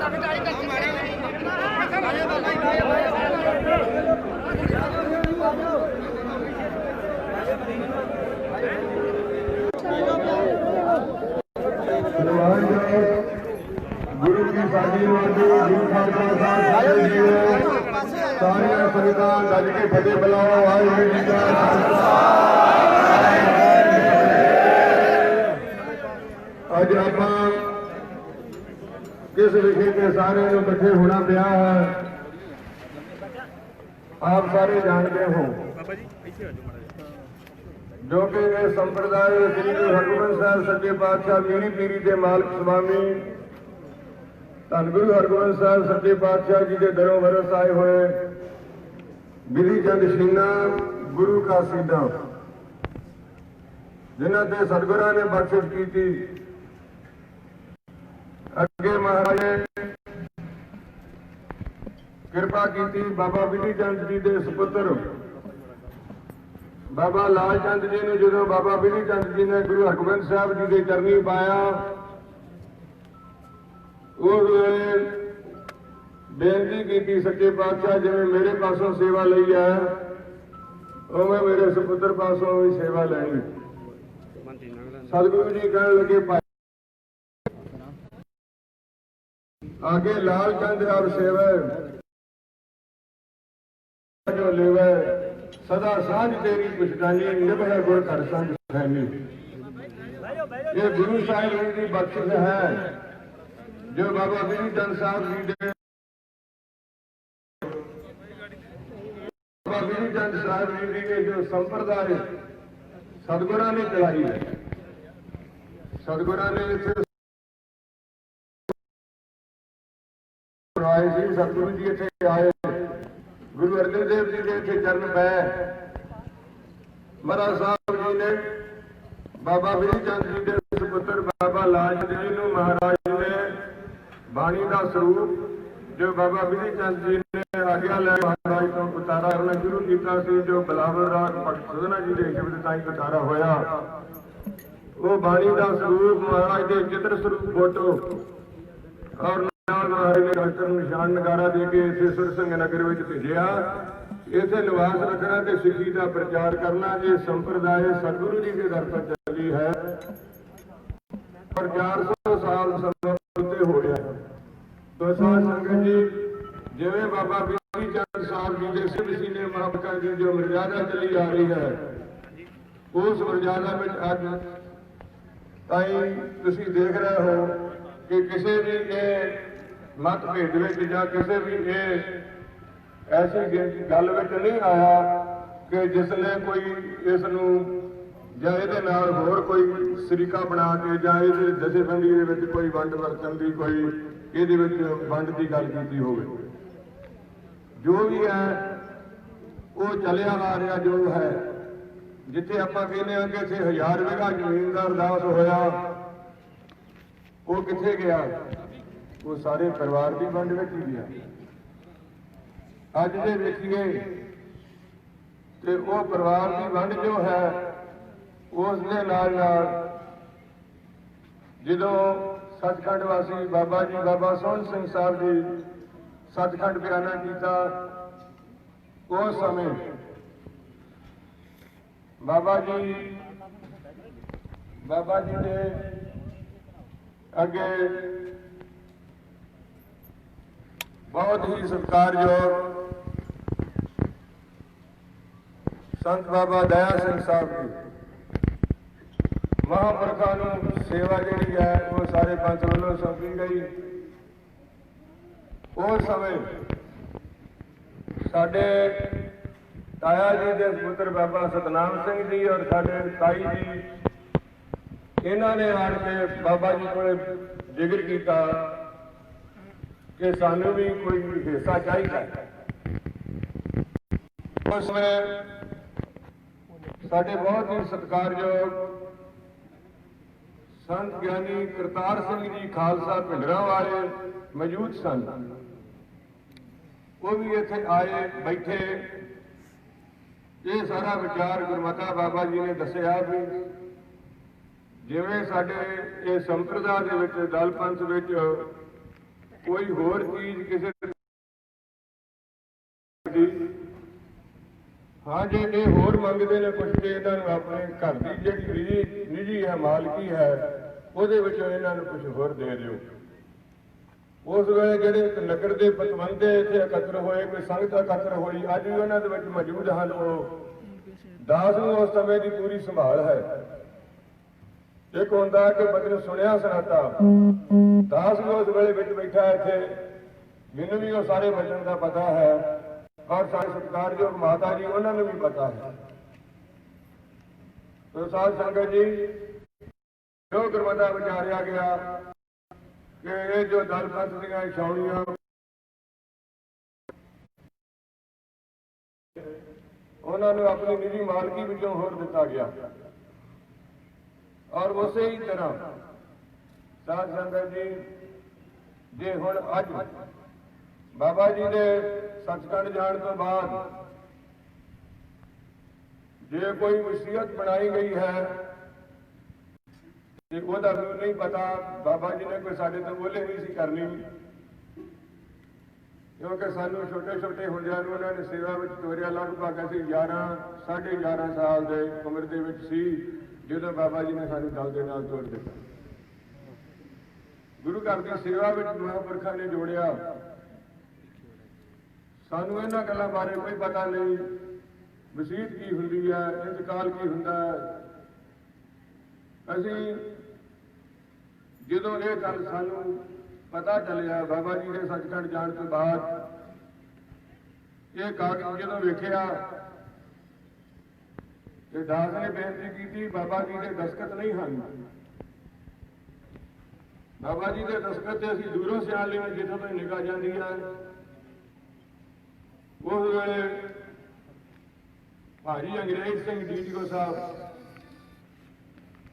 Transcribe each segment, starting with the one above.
गुरु की साजी गुरु खालसा सारिया संगतां गज के फतेह बुलाओ। वाहिगुरू जी का अज आपां किस विषय के सारे इकट्ठे होना पिया है आप सारे जानते हो, जो कि यह संप्रदाय श्री गुरु हरगोबिंद साहब सच्चे पातशाह पीढ़ी पीढ़ी के मालक स्वामी धन गुरु हरगोबिंद साहब सच्चे पातशाह जी के दरों वरस आए हुए बिधि चंद शीना गुरु का सीधा जिन्हों से सतगुरां ने बख्शिश की थी। अगे महाराज ने कृपा की बाबा बिधि चंद जी के सुपुत्र बाबा लाल चंद जी ने जो बाबा बिधि चंद जी ने गुरु हरगोबिंद साहब जी के चरनी पाया उस वे बेनती की सच्चे पातशाह जिवें मेरे पासों सेवा लई है उवें मेरे सुपुत्र पासों भी सेवा लैनी। सतगुरु जी कहने लगे आगे लाल चंद अब सेवा जो लेवे सदा साझ तेरी पुछतानी निभे गुर कर संग फैली। ये गुरु साहिब की बख्शिश है जो बाबा बिधि चंद साहब जी ने बाबा बिधि चंद साहब जी के जो संप्रदाय सतगुरां ने चलाई है। सतगुरां ने इत्थे आए सी सतगुरु जी इत्थे आए गुरु अर्जन देव जी के इत्थे चरण पै महाराज साहब जी ने बाबा बिधि चंद जी के सुपुत्र बाबा लाल चंद जी को महाराज ने बाणी का स्वरूप जो बाबा बिधि चंद जी ने आज्ञा लै महाराज को उतारा करना शुरू किया जो बिलावल राग भगत सदना जी के शब्द ताई उतारा होया वो बाणी का स्वरूप महाराज के चित्र स्वरूप फोटो और महाराज ने डॉक्टर निशान नगारा दे के इसे सुरसिंह नगर में भेजा। इसे निवास रखना ते सिੱਖੀ का प्रचार करना ये संप्रदाय सतगुरु जी के दर पर चली है और 400 साल समाप्त हो गया। तो साध संगत जी जिवें बाबा बिधि चंद साहब जी के सिर सीने महापुरुषां की जो मर्यादा चली आ रही है उस मर्यादा में अज ताई तुसीं देख रहे हो कि किसी भी ये मतभेद या किसी भी ये ऐसी गल नहीं आया कि जिसने कोई इसनूं ਜਾਂ ਇਹਦੇ ਨਾਲ ਹੋਰ ਕੋਈ ਸਰੀਕਾ ਬਣਾ ਕੇ ਜਾਂ ਇਹਦੇ ਜਥੇਬੰਦੀ ਦੇ ਵਿੱਚ ਕੋਈ ਵੰਡ ਵਰਤਣ ਦੀ ਕੋਈ ਇਹਦੇ ਵਿੱਚ ਵੰਡ ਦੀ ਗੱਲ ਕੀਤੀ ਹੋਵੇ। ਜੋ ਵੀ ਹੈ ਉਹ ਚੱਲਿਆ ਆ ਰਿਹਾ ਜੋ ਹੈ। ਜਿੱਥੇ ਆਪਾਂ ਕਹਿੰਦੇ ਹਾਂ ਕਿ ਇੱਥੇ 1000 ਵਿਗਾ ਜ਼ਮੀਨ ਦਾ ਅਰਦਾਸ ਹੋਇਆ ਉਹ ਕਿੱਥੇ ਗਿਆ? ਉਹ ਸਾਰੇ ਪਰਿਵਾਰ ਦੀ ਵੰਡ ਵਿੱਚ ਹੀ ਗਿਆ। ਅੱਜ ਜੇ ਵੇਖੀਏ ਤੇ ਉਹ ਪਰਿਵਾਰ ਦੀ ਵੰਡ ਜੋ ਹੈ ਉਸ ਦੇ ਨਾਲ ਜਦੋਂ ਸੱਚਖੰਡ ਵਾਸੀ ਬਾਬਾ ਜੀ ਬਾਬਾ ਸੋਹਣ ਸਿੰਘ ਸਾਹਿਬ ਜੀ ਸੱਚਖੰਡ ਬਿਆਨਾ ਕੀਤਾ ਉਸ ਸਮੇਂ ਬਾਬਾ ਜੀ ਦੇ ਅੱਗੇ बहुत ही सत्कारयोग संत बाबा दया सिंह साहब जी महापुरखों को सेवा जी है वो सारे पंच वालों सौंपी गई। उस समय साडे ताया जी के पुत्र बाबा सतनाम सिंह जी और साडे ताई जी इन्होंने आन के बाबा जी को जिक्र किया कि सानू भी कोई हिस्सा चाहिए। उसमें साडे बहुत ही सत्कारयोग संत ज्ञानी करतार सिंह जी खालसा भिंडरा वाले मौजूद सन। वो भी इत्थे आए बैठे। ये सारा विचार गुरमता बाबा जी ने दसिया भी जिवें साडे ये संप्रदाय दे विच दल पंथ विच कोई होर चीज किसी दी हाँ जे ये होर मंगते ने कुछ तो इन्हों अपने घर की जी निजी है मालकी है ਉਹਦੇ ਵਿੱਚੋਂ ਇਹਨਾਂ ਨੂੰ कुछ होर दे दिओ। उस वेले ਜਿਹੜੇ नगर के पतवंते इत्थे एकत्र होए कोई संगत एकत्र होई अज भी उन्हां दे विच मौजूद हैं। दास नूं उस समय की पूरी संभाल है। एक होंदा कि मतलब सुनिया सुनाता दास भी उस वेले विच बैठा इत्थे मैनूं भी वो सारे वचन का पता है और सारे सत्कारयोग माता जी उन्होंने भी पता है। तो साध संगत जी जो गुरमता विचारिया गया कि ये जो दल पंथ दीयां छाउणियां उन्होंने अपनी निजी मालकी विचों होर दिता गया और उसे ही तरह साध संगत जी जे हुण अज बाबा जी के सचखंड जाने तो बाद जे कोई वसीयत बनाई गई है तो वह नहीं पता बाबा जी ने कोई साडे तो बोले नहीं सी करनी क्योंकि सानू छोटे छोटे होंदियां नूं उन्होंने सेवा में तोरिया लगभग असीं 11-11.5 साल के उम्र के विच सी जदों बाबा जी ने सानू दल दे नाल तोड़ दिता। गुरु घर की सेवा में महापुरखा ने जोड़िया सानू इन्हां गल्लां बारे कोई पता नहीं। वसीयत की हुंदी है इंतकाल की हुंदा है। असीं जदों ये गल सानू पता चलिया बाबा जी के सचखंड जाने तो बाद ये कागज जदों वेखिया तो दास ने बेनती की बाबा जी के दस्तखत नहीं हैं। बाबा जी के दस्तखत से असीं दूरों सियाल लें जिथों तो निगाह जाती है। उस वेले भाजी अंग्रेज सिंह DTO साहब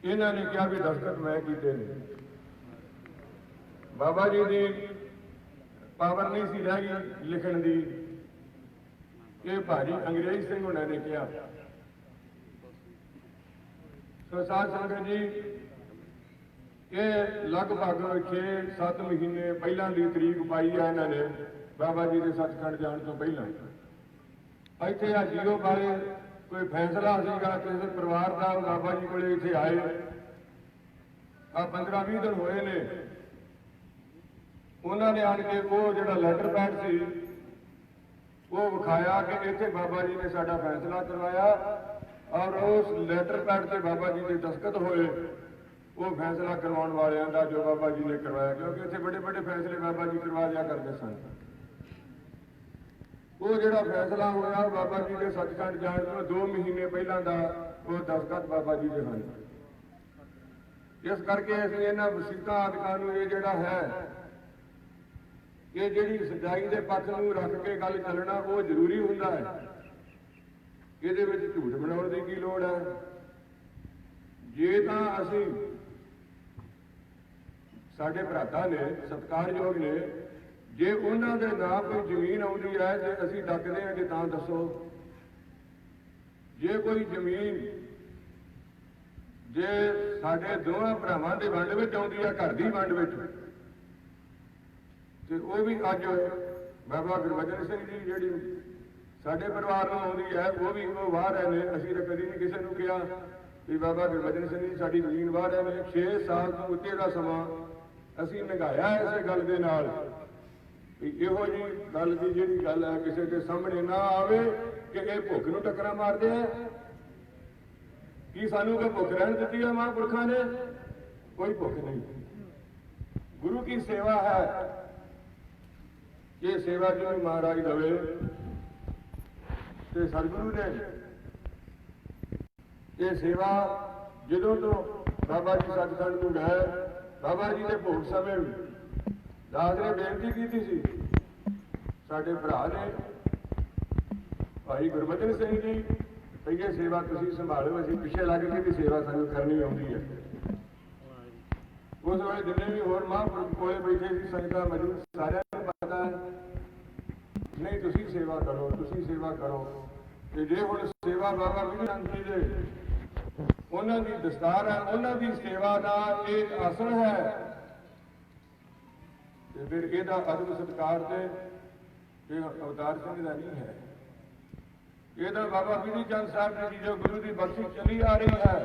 इन्होंने कहा भी दस्तखत मैं कीते ने। बाबा जी की पावर नहीं सी रह गई लिखण की। ये भाजी अंग्रेज सिंह उन्होंने कहा। तो साध संगत जी ये लगभग 6-7 महीने पहला की तरीक पाई है इन्होंने बाबा जी के सचखंड जाने तो पहला। इत्थे आ जीरो बारे कोई फैसला सीगा किसी परिवार का बाबा जी को इत्थे आए आ 15-20 दिन होए ने उन्होंने आन के वो जिहड़ा लैटर पैड सी वो विखाया कि इत्थे बाबा जी ने साडा फैसला करवाया और उस लैटर पैड से बाबा जी के दस्तखत होए वो फैसला करवाने वालियां दा जो बाबा जी ने करवाया क्योंकि इत्थे बड़े बड़े फैसले बाबा जी करवा दिया करते सन। वो जिहड़ा फैसला होया बाबा जी के सचखंड जाने तो 2 महीने पहला दा वो दस्तखत बाबा जी के हैं। इस करके असीं इन्हां वसीयतां आदिकां नूं ये जिहड़ा है ये जिहड़ी सच्चाई के पक्ष नूं रख के गल चलना वो जरूरी हुंदा है। इहदे विच झूठ बनाउण दी की लोड़ है। जे तां असीं साडे भरातां ने सत्कारयोग ने जे उन्हां दे नाम कोई जमीन आउंदी है जे असीं डकदे हां कि तां दसो। जे कोई जमीन जे साडे दोवां भरावां दे वंड विच आउंदी है घर दी वंड विच ते वो भी अज बाबा गुरबचन सिंह जी जिहड़ी साडे परिवार नूं आउंदी है वो भी वो वाह रहे ने। असीं तां कदी नहीं किसी नूं कहा भी बाबा गुरबचन सिंह जी साडी जमीन वाह रहे ने। 6 साल तो उत्ते दा समां असीं लंघाया इस गल दे नाल इहो जी गल की जिहड़ी गल है किसी के सामने ना आवे कि ये भुख नूं टक्करां मारदे हैं। की सानू कोई भुख रहन दित्ती है महापुरखों ने? कोई भुख नहीं। गुरु की सेवा है। ये सेवा जो महाराज दवे ते सतगुरु ने ये सेवा जदों तो बाबा जी सचखंड नूं गए बाबा जी के भोग समय दास ने बेनती की सी साडे भरा ने भाई गुरबचन सिंह जी भई ये सेवा तुसीं संभालो असीं पिछे लग के भी सेवा सानूं करनी आउंदी है। उस वेले जिन्ने भी होर महापुरख कोले बैठे सी संगतां मौजूद सारिआं नूं पता है नहीं तुसीं सेवा करो तुसीं सेवा करो। ते जे हुण सेवा बाबा विधि चंद जी दे उन्हां दी दस्तार है उन्हां दी सेवा दा एक आसन है ਤੇ ਫਿਰ ਇਹਦਾ ਅਦਬ ਸਤਿਕਾਰ ਤੇ ਇਹ ਅਵਤਾਰ ਸਿੰਘ ਦਾ ਨਹੀਂ ਹੈ। ਇਹਦਾ ਬਾਬਾ ਬਿਧੀ ਚੰਦ ਸਾਹਿਬ ਜੀ ਜੋ ਗੁਰੂ ਦੀ ਬਖਸ਼ਿਸ਼ ਚਲੀ ਆ ਰਹੀ ਹੈ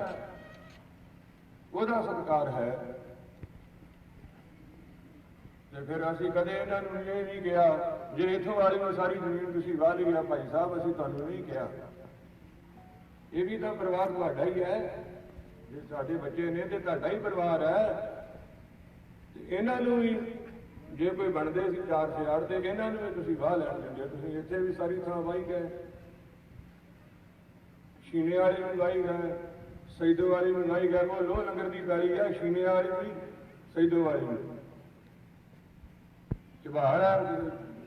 ਉਹਦਾ ਸਤਿਕਾਰ ਹੈ। ਤੇ ਫਿਰ ਅਸੀਂ ਕਦੇ ਇਹਨਾਂ ਨੂੰ ਇਹ ਨਹੀਂ ਕਿਹਾ ਜੇ ਇੱਥੋਂ ਵਾਲੀ ਨੂੰ ਸਾਰੀ ਜ਼ਮੀਨ ਤੁਸੀਂ ਵਾਹ ਲਈ ਆ ਭਾਈ ਸਾਹਿਬ, ਅਸੀਂ ਤੁਹਾਨੂੰ ਨਹੀਂ ਕਿਹਾ। ਇਹ ਵੀ ਤਾਂ ਪਰਿਵਾਰ ਤੁਹਾਡਾ ਹੀ ਹੈ, ਜੇ ਸਾਡੇ ਬੱਚੇ ਨੇ ਤੇ ਤੁਹਾਡਾ ਹੀ ਪਰਿਵਾਰ ਹੈ। ਤੇ ਇਹਨਾਂ ਨੂੰ ਵੀ ਜੇ ਕੋਈ ਬਣਦੇ ਸੀ 4 ਸਿਆੜ ਤੇ ਇਹਨਾਂ ਨੂੰ ਵੀ ਤੁਸੀਂ ਵਾਹ ਲੈਣ ਦਿੰਦੇ। ਤੁਸੀਂ ਇੱਥੇ ਵੀ ਸਾਰੀ ਥਾਂ ਵਾਹੀ ਗਏ, ਸ਼ੀਨੇ ਵਾਲੇ ਨੂੰ ਵਾਹੀ ਗਏ, ਸੈਦੋ ਵਾਲੀ ਨੂੰ ਵਾਹੀ ਗਏ। ਉਹ ਲੋਹ ਲੰਗਰ ਦੀ ਪੈਲੀ ਹੈ, ਸ਼ੀਨੇ ਵਾਲੀ ਵੀ ਸੈਦੋ ਵਾਲੀ ਨੂੰ ਚਬਾੜ ਹੈ।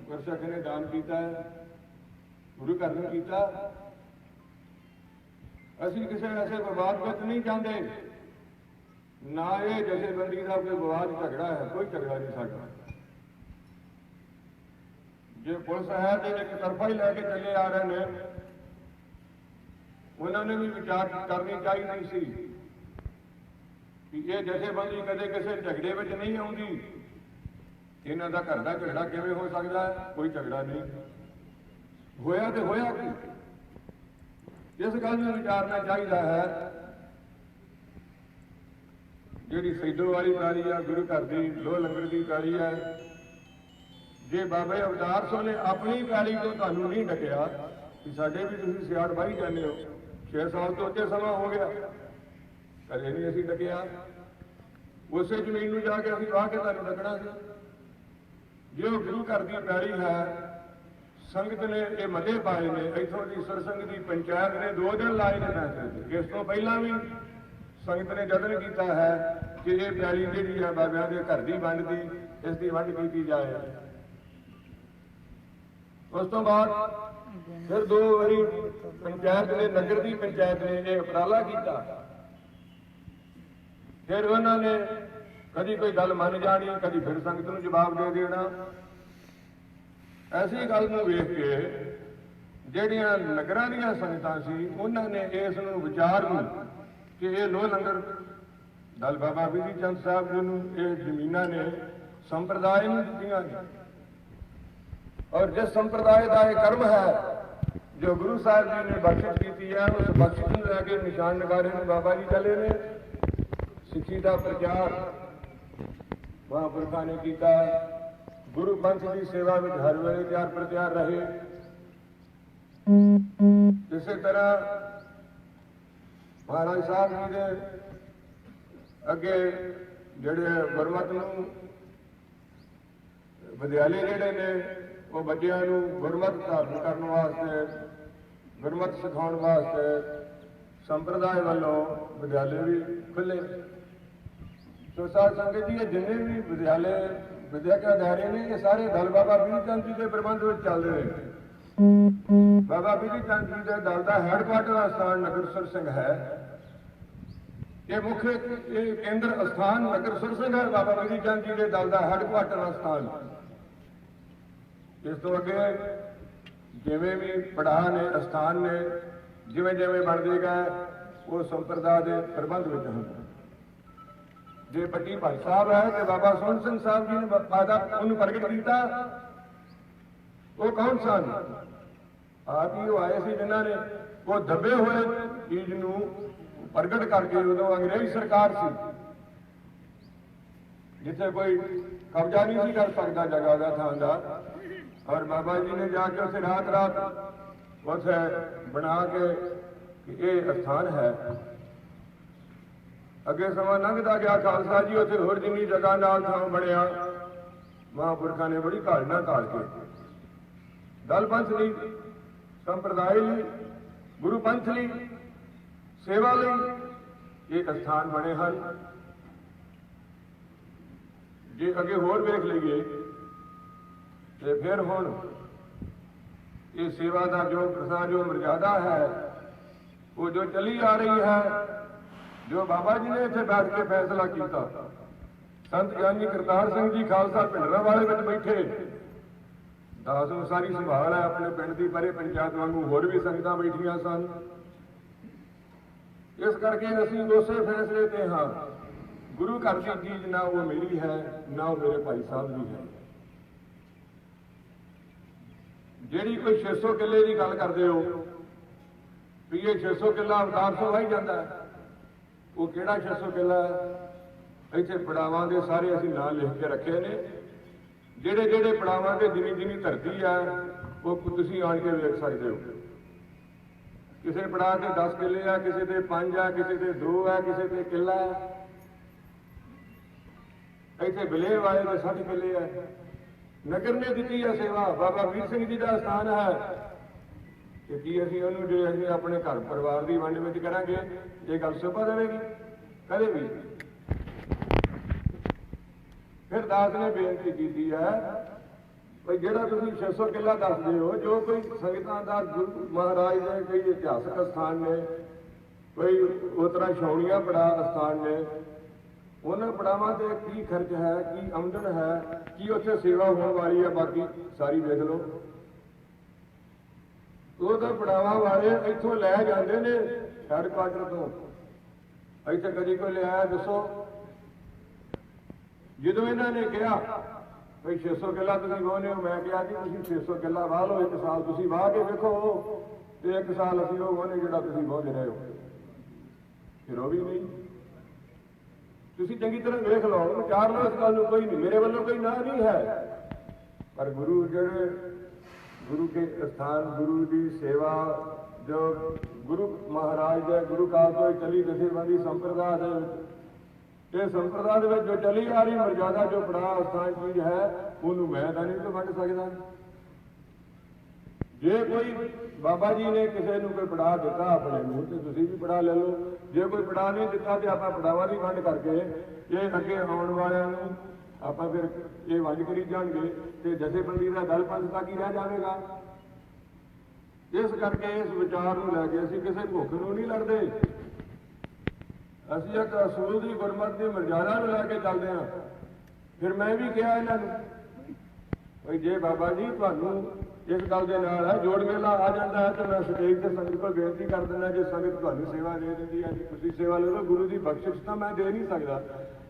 ਗੁਰਸਿੱਖ ਨੇ ਦਾਨ ਕੀਤਾ ਹੈ, ਗੁਰੂ ਘਰ ਨੂੰ ਕੀਤਾ। ਅਸੀਂ ਕਿਸੇ ਐਸੇ ਵਿਵਾਦ ਵਿੱਚ ਨਹੀਂ ਚਾਹੁੰਦੇ, ਨਾ ਇਹ ਜਥੇਬੰਦੀ ਦਾ ਕੋਈ ਵਿਵਾਦ ਝਗੜਾ ਹੈ, ਕੋਈ ਝਗੜਾ ਨਹੀਂ ਸਾਡਾ। ਜੇ ਪੁਲਿਸ ਹੈ ਤੇ ਇੱਕ ਤਰਫਾ ਹੀ ਲੈ ਕੇ ਚੱਲੇ ਆ ਰਹੇ ਨੇ, ਉਹਨਾਂ ਨੇ ਵੀ ਵਿਚਾਰ ਕਰਨੀ ਚਾਹੀਦੀ ਸੀ ਕਿ ਇਹ ਜਥੇਬੰਦੀ ਕਦੇ ਕਿਸੇ ਝਗੜੇ ਵਿੱਚ ਨਹੀਂ ਆਉਂਦੀ। ਇਹਨਾਂ ਦਾ ਘਰ ਦਾ ਝਗੜਾ ਕਿਵੇਂ ਹੋ ਸਕਦਾ ਹੈ? ਕੋਈ ਝਗੜਾ ਨਹੀਂ ਹੋਇਆ। ਤੇ ਹੋਇਆ ਕੀ? ਇਸ ਗੱਲ ਨੂੰ ਵਿਚਾਰਨਾ ਚਾਹੀਦਾ ਹੈ। ਜਿਹੜੀ ਸੈਦੋ ਵਾਲੀ ਪੈਲੀ ਆ ਗੁਰੂ ਘਰ ਦੀ ਲੋਹ ਲੰਗਰ ਦੀ ਪੈਲੀ ਹੈ, ਜੇ ਬਾਬੇ ਅਵਤਾਰ ਸਿੰਘ ਨੇ ਆਪਣੀ ਪੈਲੀ ਤੋਂ ਤੁਹਾਨੂੰ ਨਹੀਂ ਡਕਿਆ ਕਿ ਸਾਡੇ ਵੀ ਤੁਸੀਂ ਸਿਆੜ ਵਾਹੀ ਜਾਂਦੇ ਹੋ, 6 ਸਾਲ ਤੋਂ ਉੱਤੇ ਸਮਾਂ ਹੋ ਗਿਆ, ਕਦੇ ਨਹੀਂ ਅਸੀਂ ਡਕਿਆ। ਉਸੇ ਜ਼ਮੀਨ ਨੂੰ ਜਾ ਕੇ ਅਸੀਂ ਵਾਹ ਕੇ ਤੁਹਾਨੂੰ ਡਕਣਾ ਸੀ। ਜੇ ਉਹ ਗੁਰੂ ਘਰ ਦੀ ਪੈਲੀ ਹੈ, ਸੰਗਤ ਨੇ ਇਹ ਮਤੇ ਪਾਏ ਨੇ, ਇੱਥੋਂ ਦੀ ਸਰਸੰਗ ਦੀ ਪੰਚਾਇਤ ਨੇ 2 ਦਿਨ ਲਾਏ ਨੇ ਫੈਸਲੇ। ਇਸ ਤੋਂ ਪਹਿਲਾਂ ਵੀ ਸੰਗਤ ਨੇ ਯਤਨ ਕੀਤਾ ਹੈ ਕਿ ਇਹ ਪੈਲੀ ਜਿਹੜੀ ਹੈ ਬਾਬਿਆਂ ਦੇ ਘਰ ਦੀ ਵੰਡ ਦੀ, ਇਸ ਦੀ ਵੰਡ ਕੀਤੀ ਜਾਏ। ਉਸ ਤੋਂ ਬਾਅਦ ਫਿਰ 2 ਵਾਰੀ ਪੰਚਾਇਤ ਨੇ, ਨਗਰ ਦੀ ਪੰਚਾਇਤ ਨੇ ਇਹ ਉਪਰਾਲਾ ਕੀਤਾ। ਫਿਰ ਉਹਨਾਂ ਨੇ ਕਦੀ ਕੋਈ ਗੱਲ ਮੰਨ ਜਾਣੀ, ਕਦੀ ਫਿਰ ਸੰਗਤ ਨੂੰ ਜਵਾਬ ਦੇ ਦੇਣਾ। ਐਸੀ ਗੱਲ ਨੂੰ ਵੇਖ ਕੇ ਜਿਹੜੀਆਂ ਨਗਰਾਂ ਦੀਆਂ ਸੰਗਤਾਂ ਸੀ, ਉਹਨਾਂ ਨੇ ਇਸ ਨੂੰ ਵਿਚਾਰ ਨੂੰ ਕਿ ਇਹ ਲੋਹ ਲੰਗਰ ਦਲ ਬਾਬਾ ਬਿਧੀ ਚੰਦ ਸਾਹਿਬ ਜੀ ਨੂੰ ਇਹ ਜ਼ਮੀਨਾਂ ਨੇ ਸੰਪਰਦਾਇ ਨੂੰ ਦਿੱਤੀਆਂ ਨੇ, ਔਰ ਜਿਸ ਸੰਪਰਦਾਇ ਦਾ ਇਹ ਕਰਮ ਹੈ ਜੋ ਗੁਰੂ ਸਾਹਿਬ ਜੀ ਨੇ ਬਖਸ਼ਿਸ਼ ਕੀਤੀ ਹੈ, ਉਸ ਬਖਸ਼ਿਸ਼ ਨੂੰ ਲੈ ਕੇ ਨਿਸ਼ਾਨ ਨਗਾਰੇ ਨੂੰ ਬਾਬਾ ਜੀ ਚੱਲੇ ਨੇ। ਸਿੱਖੀ ਦਾ ਪ੍ਰਚਾਰ ਮਹਾਂਪੁਰਖਾਂ ਨੇ ਕੀਤਾ। ਗੁਰੂ ਪੰਥ ਦੀ ਸੇਵਾ ਵਿੱਚ ਹਰ ਵੇਲੇ ਤਿਆਰ ਪ੍ਰਤਿਆਰ ਰਹੇ। ਇਸੇ ਤਰ੍ਹਾਂ ਮਹਾਰਾਜ ਸਾਹਿਬ ਜੀ ਦੇ ਅੱਗੇ ਜਿਹੜੇ ਗੁਰਮਤਿ ਨੂੰ ਵਿਦਿਆਲੇ ਜਿਹੜੇ ਨੇ, ਉਹ ਬੱਚਿਆਂ ਨੂੰ ਗੁਰਮਤਿ ਧਾਰਨ ਕਰਨ ਵਾਸਤੇ, ਗੁਰਮਤਿ ਸਿਖਾਉਣ ਵਾਸਤੇ ਸੰਪਰਦਾਇ ਵੱਲੋਂ ਵਿਦਿਆਲੇ ਵੀ ਖੁੱਲੇ। ਸੋ ਸਾਧ ਸੰਗਤ ਜੀ, ਇਹ ਜਿੰਨੇ ਵੀ ਵਿਦਿਆਲੇ ਵਿਦਿਅਕ ਅਦਾਰੇ ਨੇ, ਇਹ ਸਾਰੇ ਦਲ ਬਾਬਾ ਬਿਧੀ ਚੰਦ ਜੀ ਦੇ ਪ੍ਰਬੰਧ ਵਿੱਚ ਚੱਲਦੇ ਨੇ। ਬਾਬਾ ਬਿਧੀ ਚੰਦ ਜੀ ਦੇ ਦਲ ਦਾ ਹੈੱਡਕੁਆਟਰ ਦਾ ਸਥਾਨ ਨਗਰ ਸਰਸੰਘ ਹੈ। ਇਹ ਮੁੱਖ ਇਹ ਕੇਂਦਰ ਅਸਥਾਨ ਨਗਰ ਸਰਸੰਘ ਹੈ, ਬਾਬਾ ਬਿਧੀ ਚੰਦ ਜੀ ਦੇ ਦਲ ਦਾ ਹੈੱਡਕੁਆਟਰ ਦਾ ਸਥਾਨ। ਇਸ ਤੋਂ ਅੱਗੇ ਜਿਵੇਂ ਵੀ ਪੜਾਅ ਨੇ, ਅਸਥਾਨ ਨੇ, ਜਿਵੇਂ ਜਿਵੇਂ ਬਣਦੇ ਗਏ ਉਹ ਸੰਪਰਦਾ ਦੇ ਪ੍ਰਬੰਧ ਵਿੱਚ ਹਨ। ਜੇ ਪੱਟੀ ਭਾਈ ਸਾਹਿਬ ਹੈ ਤੇ ਬਾਬਾ ਸੋਹਣ ਸਿੰਘ ਸਾਹਿਬ ਜੀ ਨੇ ਉਹਨੂੰ ਪ੍ਰਗਟ ਕੀਤਾ। ਉਹ ਕੌਣ ਸਨ? ਆਪ ਹੀ ਉਹ ਆਏ ਸੀ ਜਿਨ੍ਹਾਂ ਨੇ ਉਹ ਦੱਬੇ ਹੋਏ ਚੀਜ਼ ਨੂੰ ਪ੍ਰਗਟ ਕਰਕੇ, ਉਦੋਂ ਅੰਗਰੇਜ਼ ਸਰਕਾਰ ਸੀ ਜਿੱਥੇ ਕੋਈ ਕਬਜ਼ਾ ਨਹੀਂ ਸੀ ਕਰ ਸਕਦਾ ਜਗ੍ਹਾ ਦਾ, ਥਾਂ ਦਾ, ਔਰ ਬਾਬਾ ਜੀ ਨੇ ਜਾ ਕੇ ਉੱਥੇ ਰਾਤ ਉੱਥੇ ਬਣਾ ਕੇ ਕਿ ਇਹ ਅਸਥਾਨ ਹੈ। ਅੱਗੇ ਸਮਾਂ ਲੰਘਦਾ ਗਿਆ, ਖਾਲਸਾ ਜੀ ਉੱਥੇ ਹੋਰ ਜਿੰਨੀ ਜਗ੍ਹਾ ਨਾਲ ਥਾਂ ਬਣਿਆ, ਮਹਾਂਪੁਰਖਾਂ ਨੇ ਬੜੀ ਘਾਲਣਾ ਘਾਲ ਕੇ ਦਲ ਪੰਥ ਲਈ, ਸੰਪਰਦਾਇ ਲਈ, ਗੁਰੂ ਪੰਥ ਲਈ, ਸੇਵਾ ਲਈ ਇਹ ਅਸਥਾਨ ਬਣੇ ਹਨ। ਜੇ ਅੱਗੇ ਹੋਰ ਵੇਖ ਲਈਏ ਤੇ ਫਿਰ ਹੁਣ ਇਹ ਸੇਵਾ ਦਾ ਜੋ ਪ੍ਰਸਾਦ, ਜੋ ਮਰਜ਼ਾਦਾ ਹੈ, ਉਹ ਜੋ ਚੱਲੀ ਆ ਰਹੀ ਹੈ, ਜੋ ਬਾਬਾ ਜੀ ਨੇ ਇੱਥੇ ਬੈਠ ਕੇ ਫੈਸਲਾ ਕੀਤਾ। ਸੰਤ ਗਿਆਨੀ ਕਰਤਾਰ ਸਿੰਘ ਜੀ ਖਾਲਸਾ ਭਿੰਡਰਾਂ ਵਾਲੇ ਵਿੱਚ ਬੈਠੇ, ਦਾਸ ਨੂੰ ਸਾਰੀ ਸੰਭਾਲ ਹੈ ਆਪਣੇ ਪਿੰਡ ਦੀ, ਪਰੇ ਪੰਚਾਇਤ ਵਾਂਗੂ ਹੋਰ ਵੀ ਸੰਗਤਾਂ ਬੈਠੀਆਂ ਸਨ। ਇਸ ਕਰਕੇ ਅਸੀਂ ਉਸੇ ਫੈਸਲੇ ਤੇ ਹਾਂ। ਗੁਰੂ ਘਰ ਦੀ ਚੀਜ਼ ਨਾ ਉਹ ਮੇਰੀ ਹੈ, ਨਾ ਉਹ ਮੇਰੇ ਭਾਈ ਸਾਹਿਬ ਦੀ ਹੈ। ਜਿਹੜੀ ਕੋਈ 600 ਕਿੱਲੇ ਦੀ ਗੱਲ ਕਰਦੇ ਹੋ ਵੀ ਇਹ 600 ਕਿੱਲਾ ਅਵਤਾਰ ਤੋਂ ਵਾਹੀ ਜਾਂਦਾ ਹੈ, ਉਹ ਕਿਹੜਾ 600 ਕਿੱਲਾ ਹੈ? ਇੱਥੇ ਪੜਾਵਾਂ ਦੇ ਸਾਰੇ ਅਸੀਂ ਨਾਂ ਲਿਖ ਕੇ ਰੱਖੇ ਨੇ। ਜਿਹੜੇ ਜਿਹੜੇ ਪੜਾਵਾਂ ਦੇ ਜਿੰਨੀ ਜਿੰਨੀ ਧਰਤੀ ਹੈ ਉਹ ਤੁਸੀਂ ਆਣ ਕੇ ਵੇਖ ਸਕਦੇ ਹੋ। ਕਿਸੇ ਪੜਾਅ ਤੇ 10 ਕਿੱਲੇ ਆ, ਕਿਸੇ ਤੇ 5 ਆ, ਕਿਸੇ ਤੇ 2 ਆ, ਕਿਸੇ ਤੇ ਕਿੱਲਾ ਹੈ। ਇੱਥੇ ਬਲੇਰ ਵਾਲੇ ਦੇ 60 ਕਿੱਲੇ ਆ। ਨਗਰ ਨੇ ਦਿੱਤੀ ਹੈ ਸੇਵਾ, ਬਾਬਾ ਵੀਰ ਸਿੰਘ ਜੀ ਦਾ ਸਥਾਨ ਹੈ ਕਿ ਕੀ ਅਸੀਂ ਉਹਨੂੰ ਜੇ ਅਸੀਂ ਆਪਣੇ ਘਰ ਪਰਿਵਾਰ ਦੀ ਵੰਡ ਵਿੱਚ ਕਰਾਂਗੇ ਇਹ ਗੱਲ ਸ਼ੋਭਾ ਦੇਵੇਗੀ? ਕਦੇ ਵੀ। ਫਿਰ ਦਾਸ ਨੇ ਬੇਨਤੀ ਕੀਤੀ ਹੈ ਵੀ ਜਿਹੜਾ ਤੁਸੀਂ 600 ਕਿੱਲਾ ਦੱਸਦੇ ਹੋ, ਜੋ ਕੋਈ ਸੰਗਤਾਂ ਦਾ ਗੁਰੂ ਮਹਾਰਾਜ ਦੇ ਕਈ ਇਤਿਹਾਸਕ ਸਥਾਨ ਨੇ, ਕੋਈ ਉਸ ਤਰ੍ਹਾਂ ਛਾਉਣੀਆਂ ਪੜਾ ਸਥਾਨ ਨੇ, ਉਹਨਾਂ ਪੜਾਵਾਂ ਤੇ ਕੀ ਖਰਚ ਹੈ, ਕੀ ਆਮਦਨ ਹੈ, ਕੀ ਉੱਥੇ ਸੇਵਾ ਹੋਣ ਵਾਲੀ ਹੈ, ਬਾਕੀ ਸਾਰੀ ਵੇਖ ਲਓ। ਉਹ ਤਾਂ ਪੜਾਵਾਂ ਵਾਲੇ ਇੱਥੋਂ ਲੈ ਜਾਂਦੇ ਨੇ ਹੈਡਕੁਆਟਰ ਤੋਂ। ਇੱਥੇ ਕਦੀ ਕੋਈ ਲਿਆਇਆ ਦੱਸੋ? ਜਦੋਂ ਇਹਨਾਂ ਨੇ ਕਿਹਾ ਬਈ 600 ਕਿੱਲਾ ਤੁਸੀਂ ਵਾਹੁੰਦੇ ਹੋ, ਮੈਂ ਕਿਹਾ ਜੀ ਤੁਸੀਂ 600 ਕਿੱਲਾ ਵਾਹ ਲਓ, ਇੱਕ ਸਾਲ ਤੁਸੀਂ ਵਾਹ ਕੇ ਵੇਖੋ ਤੇ ਇੱਕ ਸਾਲ ਅਸੀਂ ਉਹ ਵਾਹੁੰਦੇ ਜਿਹੜਾ ਤੁਸੀਂ ਵਾਹੁੰਦੇ ਰਹੇ ਹੋ। ਫਿਰ ਉਹ ਵੀ ਨਹੀਂ। ਤੁਸੀਂ ਚੰਗੀ ਤਰ੍ਹਾਂ ਵੇਖ ਲਓ, ਵਿਚਾਰ ਲਓ ਇਸ ਗੱਲ ਨੂੰ। ਕੋਈ ਨਹੀਂ, ਮੇਰੇ ਵੱਲੋਂ ਕੋਈ ਨਾ ਨਹੀਂ ਹੈ, ਪਰ ਗੁਰੂ ਜਿਹੜੇ ਗੁਰੂ ਕੇ ਸਥਾਨ, ਗੁਰੂ ਦੀ ਸੇਵਾ ਜੋ ਗੁਰੂ ਮਹਾਰਾਜ ਦੇ ਗੁਰੂ ਕਾਲ ਤੋਂ ਚਲੀ ਜਥੇਬੰਦੀ ਸੰਪਰਦਾ ਦੇ ਵਿੱਚ, ਇਹ ਸੰਪਰਦਾ ਦੇ ਵਿੱਚ ਜੋ ਚਲੀ ਆ ਰਹੀ ਮਰਜ਼ਾਦਾ ਜੋ ਬੜਾ ਸਥਾਨ ਚੀਜ਼ ਹੈ, ਉਹਨੂੰ ਮੈਂ ਤਾਂ ਨਹੀਂ ਤੋਂ ਵੰਡ ਸਕਦਾ। ਜੇ ਕੋਈ ਬਾਬਾ ਜੀ ਨੇ ਕਿਸੇ ਨੂੰ ਕੋਈ ਪੜਾ ਦਿੱਤਾ ਆਪਣੇ ਨੂੰ ਤੇ ਤੁਸੀਂ ਵੀ ਪੜਾ ਲੈ ਲਓ। ਜੇ ਕੋਈ ਪੜਾ ਨਹੀਂ ਦਿੱਤਾ ਤੇ ਆਪਾਂ ਪੜਾਵਾ ਦੀ ਵੰਡ ਕਰਕੇ ਇਹ ਅੱਗੇ ਆਉਣ ਵਾਲਿਆਂ ਨੂੰ ਆਪਾਂ ਫਿਰ ਇਹ ਵੰਡ ਕਰੀ ਜਾਣਗੇ ਤੇ ਜਥੇਬੰਦੀ ਦਾ ਦਲ ਪੰਥ ਤੱਕ ਹੀ ਰਹਿ ਜਾਵੇਗਾ। ਇਸ ਕਰਕੇ ਇਸ ਵਿਚਾਰ ਨੂੰ ਲੈ ਕੇ ਅਸੀਂ ਕਿਸੇ ਭੁੱਖ ਨੂੰ ਨਹੀਂ ਲੜਦੇ। ਅਸੀਂ ਇੱਕ ਅਸੂਲ ਦੀ ਗੁਰਮਤਿ ਦੀ ਮਰਜ਼ਾਦਾ ਨੂੰ ਲੈ ਕੇ ਚੱਲਦੇ ਹਾਂ। ਫਿਰ ਮੈਂ ਵੀ ਕਿਹਾ ਇਹਨਾਂ ਨੂੰ ਬਈ ਜੇ ਬਾਬਾ ਜੀ ਤੁਹਾਨੂੰ ਇਸ ਗੱਲ ਦੇ ਨਾਲ ਹੈ ਜੋੜ ਮੇਲਾ ਆ ਜਾਂਦਾ ਹੈ ਤਾਂ ਮੈਂ ਸਟੇਜ ਤੇ ਸੰਗਤ ਕੋਲ ਬੇਨਤੀ ਕਰ ਦਿੰਦਾ, ਜੇ ਸੰਗਤ ਤੁਹਾਨੂੰ ਸੇਵਾ ਦੇ ਦਿੰਦੀ ਹੈ ਜੀ ਤੁਸੀਂ ਸੇਵਾ ਲੈ ਲਓ। ਗੁਰੂ ਦੀ ਬਖਸ਼ਿਸ਼ ਤਾਂ ਮੈਂ ਦੇ ਨਹੀਂ ਸਕਦਾ।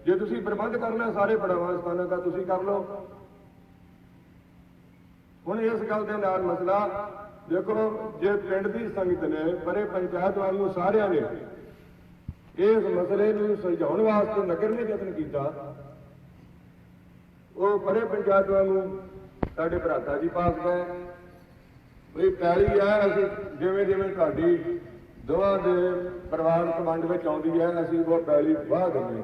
ਜੇ ਤੁਸੀਂ ਪ੍ਰਬੰਧ ਕਰਨਾ ਸਾਰੇ ਪੜਾਵਾਂ ਸਥਾਨਾਂ ਦਾ ਤੁਸੀਂ ਕਰ ਲਓ। ਹੁਣ ਇਸ ਗੱਲ ਦੇ ਨਾਲ ਮਸਲਾ ਦੇਖੋ, ਜੇ ਪਿੰਡ ਦੀ ਸੰਗਤ ਨੇ ਪਰੇ ਪੰਚਾਇਤ ਵਾਂਗੂ ਸਾਰਿਆਂ ਨੇ ਇਸ ਮਸਲੇ ਨੂੰ ਸੁਲਝਾਉਣ ਵਾਸਤੇ ਨਗਰ ਨੇ ਯਤਨ ਕੀਤਾ, ਉਹ ਪਰੇ ਪੰਚਾਇਤ ਵਾਂਗੂ ਸਾਡੇ ਭਰਾਤਾ ਜੀ ਪਾਸ ਗਏ ਵੀ ਪੈਲੀ ਹੈ, ਅਸੀਂ ਜਿਵੇਂ ਜਿਵੇਂ ਤੁਹਾਡੀ ਦੋਵਾਂ ਦੇ ਪਰਿਵਾਰਕ ਵੰਡ ਵਿੱਚ ਆਉਂਦੀ ਹੈ ਅਸੀਂ ਉਹ ਪੈਲੀ ਵਾਹ ਦਿੰਦੇ।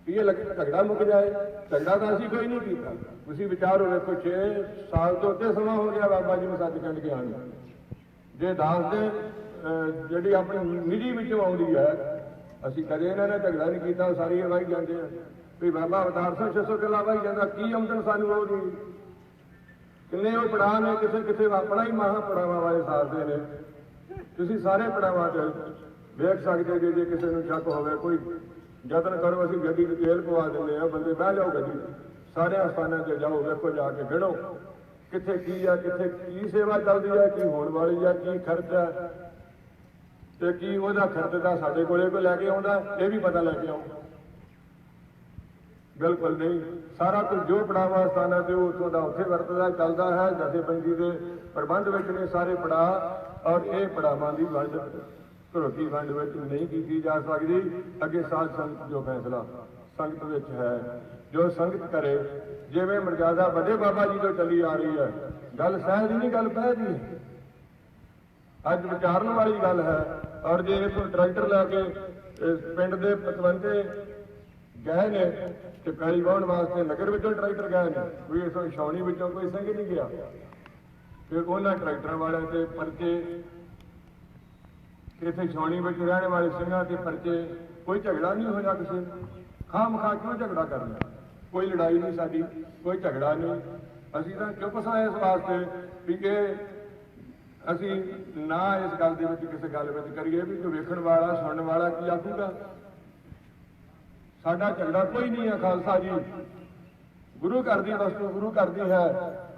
ਇਹ ਲੱਗੇ ਝਗੜਾ ਮੁੱਕ ਜਾਏ। ਝਗੜਾ ਤਾਂ ਅਸੀਂ ਕੋਈ ਨਹੀਂ ਕੀਤਾ। ਤੁਸੀਂ ਵਿਚਾਰੋ, ਵੇਖੋ 6 ਸਾਲ ਤੋਂ ਉੱਤੇ ਸਮਾਂ ਹੋ ਗਿਆ ਬਾਬਾ ਜੀ ਨੂੰ ਸੱਚਖੰਡ ਗਿਆ ਨੂੰ। ਜੇ ਦਾਸ ਦੇ ਜਿਹੜੀ ਆਪਣੀ ਨਿੱਜੀ ਵਿੱਚੋਂ ਆਉਂਦੀ ਹੈ, ਅਸੀਂ ਕਦੇ ਇਹਨਾਂ ਨੇ ਝਗੜਾ ਨਹੀਂ ਕੀਤਾ। ਸਾਰੀ ਵਾਹੀ ਜਾਂਦੇ ਆ ਵੀ ਬਾਬਾ ਅਵਤਾਰ ਸਿੰਘ 600 ਕਿੱਲਾ ਵਾਹੀ ਜਾਂਦਾ, ਕੀ ਆਮਦਨ ਸਾਨੂੰ ਉਹ ਨਹੀਂ। ਕਿੰਨੇ ਉਹ ਪੜਾਅ ਨੇ, ਕਿਸੇ ਕਿਸੇ ਆਪਣਾ ਹੀ ਮਹਾ ਪੜਾਵਾਂ ਵਾਲੇ ਸਾਥਦੇ ਨੇ। ਤੁਸੀਂ ਸਾਰੇ ਪੜਾਵਾਂ 'ਚ ਵੇਖ ਸਕਦੇ ਜੇ ਕਿਸੇ ਨੂੰ ਸ਼ੱਕ ਹੋਵੇ ਕੋਈ ਯਤਨ ਕਰੋ, ਅਸੀਂ ਗੱਡੀ 'ਚ ਤੇਲ ਪਵਾ ਦਿੰਦੇ ਆ, ਬੰਦੇ ਬਹਿ ਜਾਓ ਗੱਡੀ 'ਚ, ਸਾਰੇ ਸਥਾਨਾਂ 'ਤੇ ਜਾਓ, ਵੇਖੋ ਜਾ ਕੇ ਗਿਣੋ ਕਿੱਥੇ ਕੀ ਆ, ਕਿੱਥੇ ਕੀ ਸੇਵਾ ਚੱਲਦੀ ਹੈ, ਕੀ ਹੋਣ ਵਾਲੀ ਆ, ਕੀ ਖਰਚ ਹੈ ਤੇ ਕੀ ਉਹਦਾ ਖਰਚ ਦਾ ਸਾਡੇ ਕੋਲੇ ਕੋਈ ਲੈ ਕੇ ਆਉਂਦਾ, ਇਹ ਵੀ ਪਤਾ ਲੈ ਕੇ ਆਓ। ਬਿਲਕੁਲ ਨਹੀਂ। ਸਾਰਾ ਕੁਝ ਜੋ ਪੜਾਵਾਂ ਸਥਾਨਾਂ ਤੇ ਉੱਥੋਂ ਦਾ ਉੱਥੇ ਵਰਤਦਾ ਚੱਲਦਾ ਹੈ। ਜਥੇਬੰਦੀ ਦੇ ਪ੍ਰਬੰਧ ਵਿੱਚ ਨੇ ਸਾਰੇ ਪੜਾਅ, ਔਰ ਇਹ ਪੜਾਵਾਂ ਦੀ ਵੰਡ ਘਰੋਟੀ ਵੰਡ ਵਿੱਚ ਨਹੀਂ ਕੀਤੀ ਜਾ ਸਕਦੀ। ਅੱਗੇ ਸਾਧ ਸੰਗਤ ਜੋ ਫੈਸਲਾ ਸੰਗਤ ਵਿੱਚ ਹੈ, ਜੋ ਸੰਗਤ ਕਰੇ, ਜਿਵੇਂ ਮਰਜ਼ਾਦਾ ਵੱਡੇ ਬਾਬਾ ਜੀ ਤੋਂ ਚੱਲੀ ਆ ਰਹੀ ਹੈ। ਗੱਲ ਸਹਿਜ ਨਹੀਂ, ਗੱਲ ਪੈ ਦੀ ਅੱਜ ਵਿਚਾਰਨ ਵਾਲੀ ਗੱਲ ਹੈ। ਔਰ ਜੇ ਇਥੋਂ ਟਰੈਕਟਰ ਲੈ ਕੇ ਪਿੰਡ ਦੇ ਪਤਵੰਤੇ ਗਏ ਨੇ ਤੇ ਪੈਲੀ ਵਾਹੁਣ ਵਾਸਤੇ ਨਗਰ ਵਿੱਚੋਂ ਟਰੈਕਟਰ ਗਏ ਨੇ, ਕੋਈ ਇਥੋਂ ਛਾਉਣੀ ਵਿੱਚੋਂ ਕੋਈ ਸਿੰਘ ਨਹੀਂ ਗਿਆ। ਫਿਰ ਉਹਨਾਂ ਟਰੈਕਟਰਾਂ ਵਾਲਿਆਂ ਤੇ ਪਰਚੇ, ਇੱਥੇ ਛਾਉਣੀ ਵਿੱਚ ਰਹਿਣ ਵਾਲੇ ਸਿੰਘਾਂ ਤੇ ਪਰਚੇ। ਕੋਈ ਝਗੜਾ ਨਹੀਂ ਹੋਇਆ ਕਿਸੇ ਨੂੰ। ਖਾਮ ਖਾ ਕਿਉਂ ਝਗੜਾ ਕਰਨਾ? ਕੋਈ ਲੜਾਈ ਨਹੀਂ ਸਾਡੀ, ਕੋਈ ਝਗੜਾ ਨਹੀਂ। ਅਸੀਂ ਤਾਂ ਚੁੱਪ ਸਾਂ ਇਸ ਵਾਸਤੇ ਵੀ ਕਿ ਅਸੀਂ ਨਾ ਇਸ ਗੱਲ ਦੇ ਵਿੱਚ ਕਿਸੇ ਗੱਲ ਵਿੱਚ ਕਰੀਏ ਵੀ ਕੋਈ ਵੇਖਣ ਵਾਲਾ ਸੁਣਨ ਵਾਲਾ ਕੀ ਆਖੂਗਾ। ਸਾਡਾ ਝਗੜਾ ਕੋਈ ਨਹੀਂ ਹੈ। ਖਾਲਸਾ ਜੀ ਗੁਰੂ ਘਰ ਦੀ ਵਸਤੂ ਗੁਰੂ ਘਰ ਦੀ ਹੈ।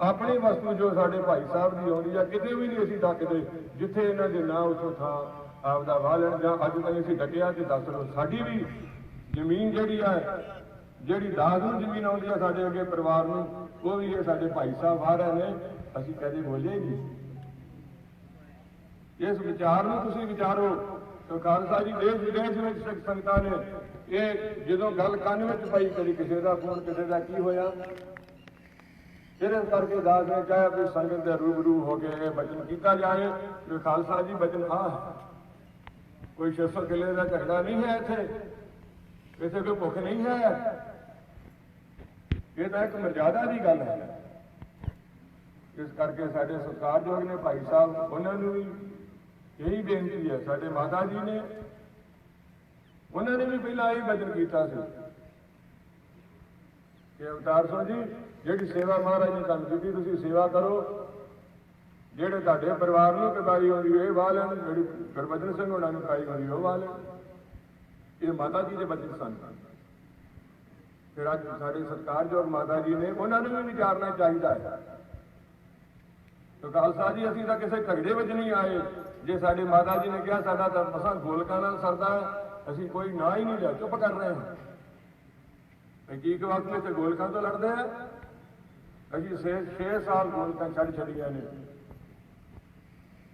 ਆਪਣੀ ਵਸਤੂ ਜੋ ਸਾਡੇ ਭਾਈ ਸਾਹਿਬ ਦੀ ਆਉਂਦੀ ਹੈ ਕਿਤੇ ਵੀ ਨਹੀਂ ਅਸੀਂ ਡੱਕਦੇ। ਜਿੱਥੇ ਇਹਨਾਂ ਦੇ ਨਾਂ ਉੱਥੋਂ ਥਾਂ ਆਪਦਾ ਵਾਹ ਲੈਣ। ਜਾਂ ਅੱਜ ਤਾਈਂ ਅਸੀਂ ਡੱਕਿਆ ਤੇ ਦੱਸ ਲਓ, ਸਾਡੀ ਵੀ ਜ਼ਮੀਨ ਜਿਹੜੀ ਹੈ, ਜਿਹੜੀ ਦਾਸ ਨੂੰ ਜ਼ਮੀਨ ਆਉਂਦੀ ਹੈ ਸਾਡੇ ਅੱਗੇ ਪਰਿਵਾਰ ਨੂੰ, ਉਹ ਵੀ ਇਹ ਸਾਡੇ ਭਾਈ ਸਾਹਿਬ ਆ ਰਹੇ ਨੇ, ਅਸੀਂ ਕਦੇ ਬੋਲੇ ਨਹੀਂ। ਇਸ ਵਿਚਾਰ ਨੂੰ ਤੁਸੀਂ ਵਿਚਾਰੋ। ਸੋ ਖਾਲਸਾ ਜੀ ਦੇਸ਼ ਵਿਦੇਸ਼ ਵਿੱਚ ਸਿੱਖ ਸੰਗਤਾਂ ਨੇ ਇਹ ਜਦੋਂ ਗੱਲ ਕੰਨ ਵਿੱਚ ਪਈ, ਕਦੀ ਕਿਸੇ ਦਾ ਫੋਨ, ਕਿਸੇ ਦਾ ਕੀ ਹੋਇਆ, ਫਿਰ ਇਸ ਕਰਕੇ ਦਾਸ ਨੇ ਕਿਹਾ ਵੀ ਸੰਗਤ ਦੇ ਰੂਬਰੂ ਹੋ ਕੇ ਇਹ ਬਚਨ ਕੀਤਾ ਜਾਏ ਕਿ ਖਾਲਸਾ ਜੀ ਬਚਨ ਆ ਕੋਈ 600 ਕਿੱਲੇ ਦਾ ਝਗੜਾ ਨਹੀਂ ਹੈ, ਇੱਥੇ ਕੋਈ ਭੁੱਖ ਨਹੀਂ ਹੈ, ਇਹ ਤਾਂ ਇੱਕ ਮਰਜ਼ਾਦਾ ਦੀ ਗੱਲ ਹੈ। ਇਸ ਕਰਕੇ ਸਾਡੇ ਸਤਿਕਾਰਯੋਗ ਨੇ ਭਾਈ ਸਾਹਿਬ, ਉਹਨਾਂ ਨੂੰ ਵੀ ਇਹੀ ਬੇਨਤੀ ਹੈ। ਸਾਡੇ ਮਾਤਾ ਜੀ ਨੇ, ਉਹਨਾਂ ਨੇ ਵੀ ਪਹਿਲਾਂ ਇਹ ਬਚਨ ਕੀਤਾ ਸੀ ਕਿ ਅਵਤਾਰ ਸਿੰਘ ਜੀ ਜਿਹੜੀ ਸੇਵਾ ਮਹਾਰਾਜ ਨੇ ਤੁਹਾਨੂੰ ਕੀਤੀ, ਤੁਸੀਂ ਸੇਵਾ ਕਰੋ, ਜਿਹੜੇ ਤੁਹਾਡੇ ਪਰਿਵਾਰ ਨੂੰ ਕਮਾਈ ਆਉਂਦੀ ਇਹ ਵਾਹ ਲੈਣ, ਜਿਹੜੀ ਗੁਰਬਚਨ ਸਿੰਘ ਹੋਣਾ ਨੂੰ ਕਮਾਈ ਆਉਂਦੀ ਉਹ ਵਾਹ ਲੈਣ। ਇਹ ਮਾਤਾ ਜੀ ਦੇ ਬਚਨ ਸਨ। ਫਿਰ ਅੱਜ ਸਾਡੇ ਸਤਿਕਾਰਯੋਗ ਮਾਤਾ ਜੀ ਨੇ, ਉਹਨਾਂ ਨੂੰ ਵੀ ਵਿਚਾਰਨਾ ਚਾਹੀਦਾ ਹੈ। ਤੇ ਖਾਲਸਾ ਜੀ ਅਸੀਂ ਤਾਂ ਕਿਸੇ ਝਗੜੇ ਵਿੱਚ ਨਹੀਂ ਆਏ। ਜੇ ਸਾਡੇ ਮਾਤਾ ਜੀ ਨੇ ਕਿਹਾ ਸਾਡਾ ਤਾਂ ਮਸਾਂ ਗੋਲਕਾਂ ਨਾਲ ਸਰਦਾ, ਅਸੀਂ ਕੋਈ ਨਾ ਹੀ ਨਹੀਂ ਲਿਆ, ਚੁੱਪ ਕਰ ਰਹੇ ਹਾਂ। ਹਕੀਕ ਵਕਤ ਵਿੱਚ ਗੋਲਕਾਂ ਤੋਂ ਲੜਦੇ ਆ। ਅਸੀਂ 6 ਸਾਲ ਗੋਲਕਾਂ ਛੱਡੀਆਂ ਨੇ।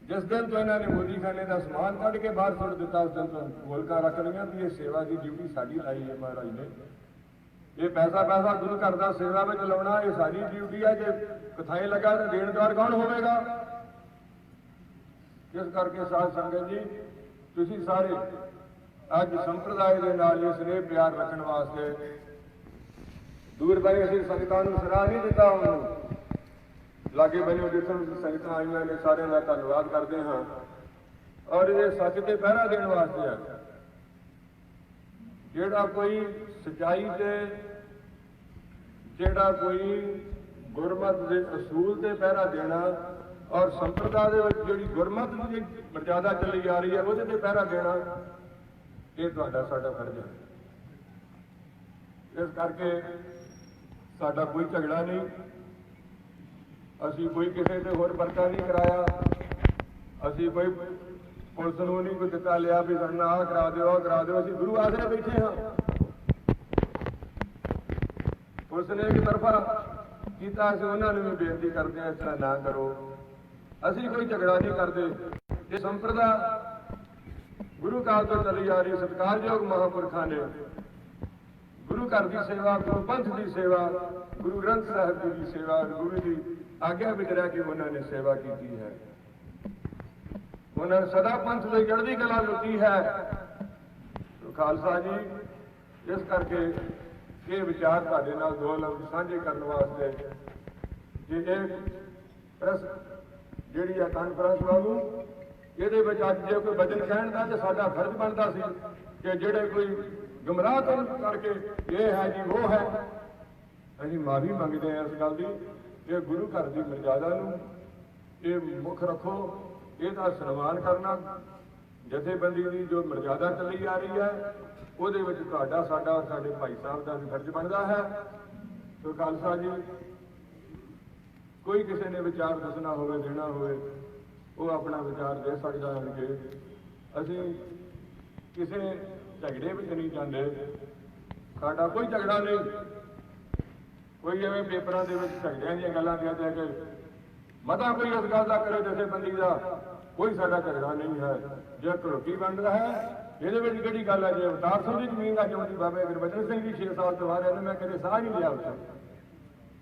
ਜਿਸ ਦਿਨ ਤੋਂ ਇਹਨਾਂ ਨੇ ਮੋਦੀਖਾਨੇ ਦਾ ਸਮਾਨ ਕੱਢ ਕੇ ਬਾਹਰ ਸੁੱਟ ਦਿੱਤਾ, ਉਸ ਦਿਨ ਤੋਂ ਗੋਲਕਾਂ ਰੱਖ ਲਈਆਂ ਵੀ ਇਹ ਸੇਵਾ ਦੀ ਡਿਊਟੀ ਸਾਡੀ ਲਾਈ ਹੈ ਮਹਾਰਾਜ ਨੇ। ਇਹ ਪੈਸਾ ਗੁਰੂ ਘਰ ਦਾ ਸੇਵਾ ਵਿੱਚ ਲਾਉਣਾ ਇਹ ਸਾਡੀ ਡਿਊਟੀ ਹੈ। ਜੇ ਕਿਥਾਏ ਲੱਗਾ ਤਾਂ ਦੇਣਦਾਰ ਕੌਣ ਹੋਵੇਗਾ? ਇਸ ਕਰਕੇ ਸਾਧ ਸੰਗਤ ਜੀ, ਤੁਸੀਂ ਸਾਰੇ ਅੱਜ ਸੰਪਰਦਾਇ ਦੇ ਨਾਲ ਇਹ ਸਨੇਹ ਪਿਆਰ ਰੱਖਣ ਵਾਸਤੇ ਦੂਰ ਬਣੇ ਅਸੀਂ ਸੰਗਤਾਂ ਨੂੰ ਸਰਾਹ ਨਹੀਂ ਦਿੱਤਾ। ਉਹਨੂੰ ਲਾਗੇ ਬੰਨਿਓ ਜਿੱਥੋਂ ਸੰਗਤਾਂ ਆਈਆਂ ਨੇ ਸਾਰਿਆਂ ਦਾ ਧੰਨਵਾਦ ਕਰਦੇ ਹਾਂ। ਔਰ ਇਹ ਸੱਚ ਤੇ ਪਹਿਰਾ ਦੇਣ ਵਾਸਤੇ ਆ। ਜਿਹੜਾ ਕੋਈ ਸਚਾਈ ਤੇ, ਜਿਹੜਾ ਕੋਈ ਗੁਰਮਤਿ ਦੇ ਅਸੂਲ ਤੇ ਪਹਿਰਾ ਦੇਣਾ, ਔਰ ਸੰਪਰਦਾ ਦੇ ਵਿੱਚ ਜਿਹੜੀ ਗੁਰਮਤਿ ਦੀ ਮਰਜ਼ਾਦਾ ਚੱਲੀ ਜਾ ਰਹੀ ਹੈ ਉਹਦੇ ਤੇ ਪਹਿਰਾ ਦੇਣਾ, ਇਹ ਤੁਹਾਡਾ ਸਾਡਾ ਫਰਜ਼ ਹੈ। ਇਸ ਕਰਕੇ ਸਾਡਾ ਕੋਈ ਝਗੜਾ ਨਹੀਂ, ਅਸੀਂ ਕੋਈ ਕਿਸੇ ਤੇ ਹੋਰ ਪਰਚਾ ਨਹੀਂ ਕਰਾਇਆ, ਅਸੀਂ ਕੋਈ ਪੁਲਿਸ ਨੂੰ ਨਹੀਂ ਕੋਈ ਦਿੱਤਾ ਲਿਆ ਵੀ ਸਾਨੂੰ ਆਹ ਕਰਾ ਦਿਓ ਆਹ ਕਰਾ ਦਿਓ। ਅਸੀਂ ਗੁਰੂ ਆਸਰੇ ਬੈਠੇ ਹਾਂ। ਪੁਲਿਸ ਨੇ ਇੱਕ ਤਰਫਾ ਕੀਤਾ, ਅਸੀਂ ਉਹਨਾਂ ਨੂੰ ਵੀ ਬੇਨਤੀ ਕਰਦੇ ਹਾਂ ਇਸ ਤਰ੍ਹਾਂ ਨਾ ਕਰੋ। ਅਸੀਂ ਕੋਈ ਝਗੜਾ ਨਹੀਂ ਕਰਦੇ। ਇਹ ਸੰਪਰਦਾ ਗੁਰੂ ਕਾਲ ਤੋਂ ਚੱਲੀ ਜਾ ਰਹੀ, ਸਤਿਕਾਰਯੋਗ ਮਹਾਂਪੁਰਖਾਂ ਨੇ ਗੁਰੂ ਘਰ ਦੀ ਸੇਵਾ, ਗੁਰੂ ਪੰਥ ਦੀ ਸੇਵਾ, ਗੁਰੂ ਗ੍ਰੰਥ ਸਾਹਿਬ ਜੀ ਦੀ ਸੇਵਾ, ਗੁਰੂ ਦੀ ਆਗਿਆ ਵਿੱਚ ਰਹਿ ਕੇ ਉਹਨਾਂ ਨੇ ਸੇਵਾ ਕੀਤੀ ਹੈ। ਉਹਨਾਂ ਨੇ ਸਦਾ ਪੰਥ ਦੀ ਚੜ੍ਹਦੀ ਕਲਾ ਲੁੱਟੀ ਹੈ। ਖਾਲਸਾ ਜੀ, ਇਸ ਕਰਕੇ ਇਹ ਵਿਚਾਰ ਤੁਹਾਡੇ ਨਾਲ ਦੋ ਲਫ਼ਜ਼ ਸਾਂਝੇ ਕਰਨ ਵਾਸਤੇ ਜੇ ਇਹ ਪ੍ਰੈਸ ਜਿਹੜੀ ਹੈ ਕਾਨਫਰੰਸ ਵਾਂਗੂ, ਇਹਦੇ ਵਿੱਚ ਅੱਜ ਜੇ ਕੋਈ ਵਚਨ ਕਹਿਣ ਦਾ ਤਾਂ ਸਾਡਾ ਫਰਜ਼ ਬਣਦਾ ਸੀ ਕਿ ਜਿਹੜੇ ਕੋਈ ਗੁੰਮਰਾਹ ਕਰਕੇ ਇਹ ਹੈ ਜੀ ਉਹ ਹੈ, ਅਸੀਂ ਮਾਫੀ ਮੰਗਦੇ ਹਾਂ ਇਸ ਗੱਲ ਦੀ। ਇਹ ਗੁਰੂ ਘਰ ਦੀ ਮਰਜ਼ਾਦਾ ਨੂੰ ਇਹ ਮੁੱਖ ਰੱਖੋ, ਇਹਦਾ ਸਨਮਾਨ ਕਰਨਾ, ਜਥੇਬੰਦੀ ਦੀ ਜੋ ਮਰਜ਼ਾਦਾ ਚੱਲੀ ਜਾ ਰਹੀ ਹੈ ਉਹਦੇ ਵਿੱਚ ਤੁਹਾਡਾ, ਸਾਡਾ ਔਰ ਸਾਡੇ ਭਾਈ ਸਾਹਿਬ ਦਾ ਵੀ ਫਰਜ਼ ਬਣਦਾ ਹੈ। ਸੋ ਖਾਲਸਾ ਜੀ, ਕੋਈ ਕਿਸੇ ਨੇ ਵਿਚਾਰ ਦੱਸਣਾ ਹੋਵੇ, ਦੇਣਾ ਹੋਵੇ, ਉਹ ਆਪਣਾ ਵਿਚਾਰ ਦੇ ਸਕਦਾ ਹੈ। ਅਸੀਂ ਕਿਸੇ ਝਗੜੇ ਵਿੱਚ ਨਹੀਂ ਜਾਂਦੇ, ਸਾਡਾ ਕੋਈ ਝਗੜਾ ਨਹੀਂ। ਕੋਈ ਐਵੇਂ ਪੇਪਰਾਂ ਦੇ ਵਿੱਚ ਝਗੜਿਆਂ ਦੀਆਂ ਗੱਲਾਂ ਕਹਿੰਦੇ ਕਿ ਮਤਾ ਕੋਈ ਇਸ ਗੱਲ ਦਾ ਕਰੇ ਜਥੇਬੰਦੀ ਦਾ, ਕੋਈ ਸਾਡਾ ਝਗੜਾ ਨਹੀਂ ਹੈ। ਜੇ ਘਰੋਟੀ ਬਣਦਾ ਹੈ ਇਹਦੇ ਵਿੱਚ ਕਿਹੜੀ ਗੱਲ ਹੈ? ਜੇ ਅਵਤਾਰ ਸਿੰਘ ਦੀ ਜ਼ਮੀਨ ਦਾ ਜਿਉਂਦੀ ਬਾਬਾ ਗੁਰਬਚਨ ਸਿੰਘ ਜੀ 6 ਸਾਲ ਤੋਂ ਬਾਅਦ ਇਹਨੂੰ ਮੈਂ ਕਦੇ ਸਾਹ ਨਹੀਂ ਲਿਆ ਉੱਥੇ।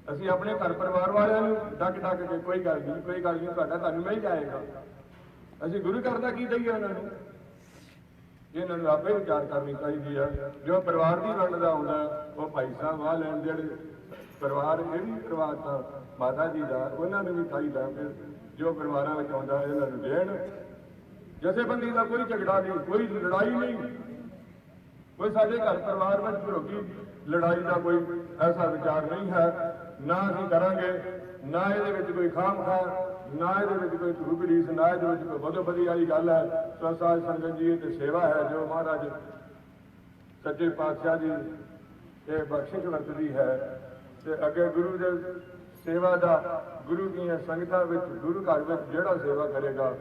ਅਸੀਂ ਆਪਣੇ ਘਰ ਪਰਿਵਾਰ ਵਾਲਿਆਂ ਨੂੰ ਡੱਕ ਕੇ ਕੋਈ ਗੱਲ ਨਹੀਂ ਤੁਹਾਡਾ ਤੁਹਾਨੂੰ ਮਿਲ ਜਾਏਗਾ। ਅਸੀਂ ਗੁਰੂ ਘਰ ਦਾ ਕੀ ਦਈਏ ਉਹਨਾਂ ਨੂੰ? ਇਹਨਾਂ ਨੂੰ ਆਪੇ ਵਿਚਾਰ ਕਰਨੀ ਚਾਹੀਦੀ ਹੈ। ਜੋ ਪਰਿਵਾਰ ਦੀ ਵੰਡ ਦਾ ਆਉਂਦਾ ਉਹ ਭਾਈ ਸਾਹਿਬ ਆ ਲੈਣ, ਜਿਹੜੇ ਪਰਿਵਾਰ ਇਹ ਵੀ ਪਰਿਵਾਰ ਤਾਂ ਮਾਤਾ ਜੀ ਦਾ, ਉਹਨਾਂ ਨੂੰ ਵੀ ਚਾਹੀਦਾ ਕਿ ਜੋ ਪਰਿਵਾਰਾਂ ਵਿੱਚ ਆਉਂਦਾ ਇਹਨਾਂ ਨੂੰ ਦੇਣ। ਜਥੇਬੰਦੀ ਦਾ ਕੋਈ ਝਗੜਾ ਨਹੀਂ, ਕੋਈ ਲੜਾਈ ਨਹੀਂ, ਕੋਈ ਸਾਡੇ ਘਰ ਪਰਿਵਾਰ ਵਿੱਚ ਘਰੋਗੀ ਲੜਾਈ ਦਾ ਕੋਈ ਐਸਾ ਵਿਚਾਰ ਨਹੀਂ ਹੈ। ਨਾ ਅਸੀਂ ਕਰਾਂਗੇ, ਨਾ ਇਹਦੇ ਵਿੱਚ ਕੋਈ ਖਾਮਖਾ, ਨਾ ਇਹਦੇ ਵਿੱਚ ਕੋਈ ਧੂਪੜੀਸ, ਨਾ ਇਹਦੇ ਵਿੱਚ ਕੋਈ ਬਦੋਬਦੀ ਵਾਲੀ ਗੱਲ ਹੈ। ਸੋ ਸਾਧ ਸੰਗਤ ਜੀ, ਇਹ ਤੇ ਸੇਵਾ ਹੈ ਜੋ ਮਹਾਰਾਜ ਸੱਚੇ ਪਾਤਸ਼ਾਹ ਜੀ ਇਹ ਬਖਸ਼ਿਸ਼ ਵਰਤਦੀ ਹੈ। ਤੇ ਅੱਗੇ ਗੁਰੂ ਦੇ ਸੇਵਾ ਦਾ, ਗੁਰੂ ਦੀਆਂ ਸੰਗਤਾਂ ਵਿੱਚ, ਗੁਰੂ ਘਰ ਵਿੱਚ ਜਿਹੜਾ ਸੇਵਾ ਕਰੇਗਾ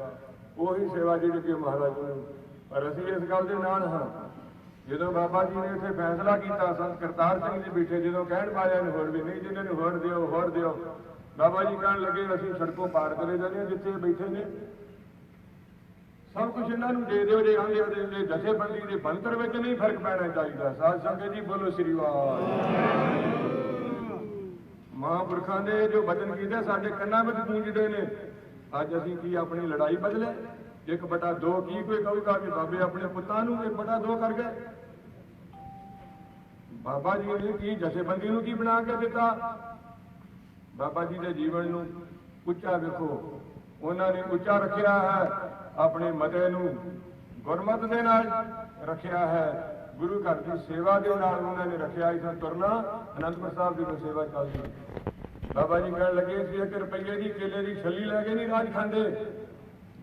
ਉਹੀ ਸੇਵਾ ਜਿਹੜੀ ਕਿ ਮਹਾਰਾਜ ਨੂੰ। ਪਰ ਅਸੀਂ ਇਸ ਗੱਲ ਦੇ ਨਾਲ ਹਾਂ ਜਦੋਂ ਬਾਬਾ ਜੀ ਨੇ ਇੱਥੇ ਫੈਸਲਾ ਕੀਤਾ, ਸੰਤ ਕਰਤਾਰ ਸਿੰਘ ਜੀ ਬੈਠੇ, ਜਦੋਂ ਕਹਿਣ ਵਾਲਿਆਂ ਨੂੰ ਹੋਰ ਵੀ ਨਹੀਂ, ਜਿਨ੍ਹਾਂ ਨੂੰ ਹੋਰ ਦਿਓ ਹੋਰ ਦਿਓ, ਬਾਬਾ ਜੀ ਕਹਿਣ ਲੱਗੇ ਅਸੀਂ ਸੜਕੋਂ ਪਾਰ ਕਰੇ ਜਾਂਦੇ ਹਾਂ, ਜਿੱਥੇ ਬੈਠੇ ਨੇ ਸਭ ਕੁਝ ਇਹਨਾਂ ਨੂੰ ਦੇ ਦਿਓ। ਜੇ ਆਂਦੇ ਉਹਦੇ ਜਥੇਬੰਦੀ ਦੇ ਬੰਤਰ ਵਿੱਚ ਨਹੀਂ ਫਰਕ ਪੈਣਾ ਚਾਹੀਦਾ। ਸਾਧ ਸੰਗਤ ਜੀ ਬੋਲੋ ਸ੍ਰੀ ਵਾਹਿਗੁਰੂ। ਮਹਾਂਪੁਰਖਾਂ ਦੇ ਜੋ ਬਚਨ ਕੀਤੇ ਸਾਡੇ ਕੰਨਾਂ ਵਿੱਚ ਗੂੰਜਦੇ ਨੇ। ਅੱਜ ਅਸੀਂ ਕੀ ਆਪਣੀ ਲੜਾਈ ਬਦਲੇ? 1/2 ਕੀ ਕੋਈ ਕਹੂਗਾ ਕਿ ਬਾਬੇ ਆਪਣੇ ਪੁੱਤਾਂ ਨੂੰ 1/2 ਕਰ ਗਏ? ਬਾਬਾ ਜੀ ਨੇ ਕੀ ਜਥੇਬੰਦੀ ਨੂੰ ਕੀ ਬਣਾ ਕੇ ਦਿੱਤਾ? ਬਾਬਾ ਜੀ ਦੇ ਜੀਵਨ ਨੂੰ ਉੱਚਾ ਵੇਖੋ, ਉਹਨਾਂ ਨੇ ਉੱਚਾ ਰੱਖਿਆ ਹੈ, ਆਪਣੇ ਮਤੇ ਨੂੰ ਗੁਰਮਤ ਦੇ ਨਾਲ ਰੱਖਿਆ ਹੈ, ਗੁਰੂ ਘਰ ਦੀ ਸੇਵਾ ਦੇ ਨਾਲ ਉਹਨਾਂ ਨੇ ਰੱਖਿਆ। ਇਥੋਂ ਤੁਰਨਾ ਅਨੰਦਪੁਰ ਸਾਹਿਬ ਦੀ ਸੇਵਾ ਚੱਲਦੀ। ਬਾਬਾ ਜੀ ਕਹਿਣ ਲੱਗੇ ਸੀ 1 ਰੁਪਈਏ ਦੀ ਕੇਲੇ ਦੀ ਛੱਲੀ ਲੈ ਕੇ ਨਹੀਂ ਰਾਜ ਖਾਂਦੇ।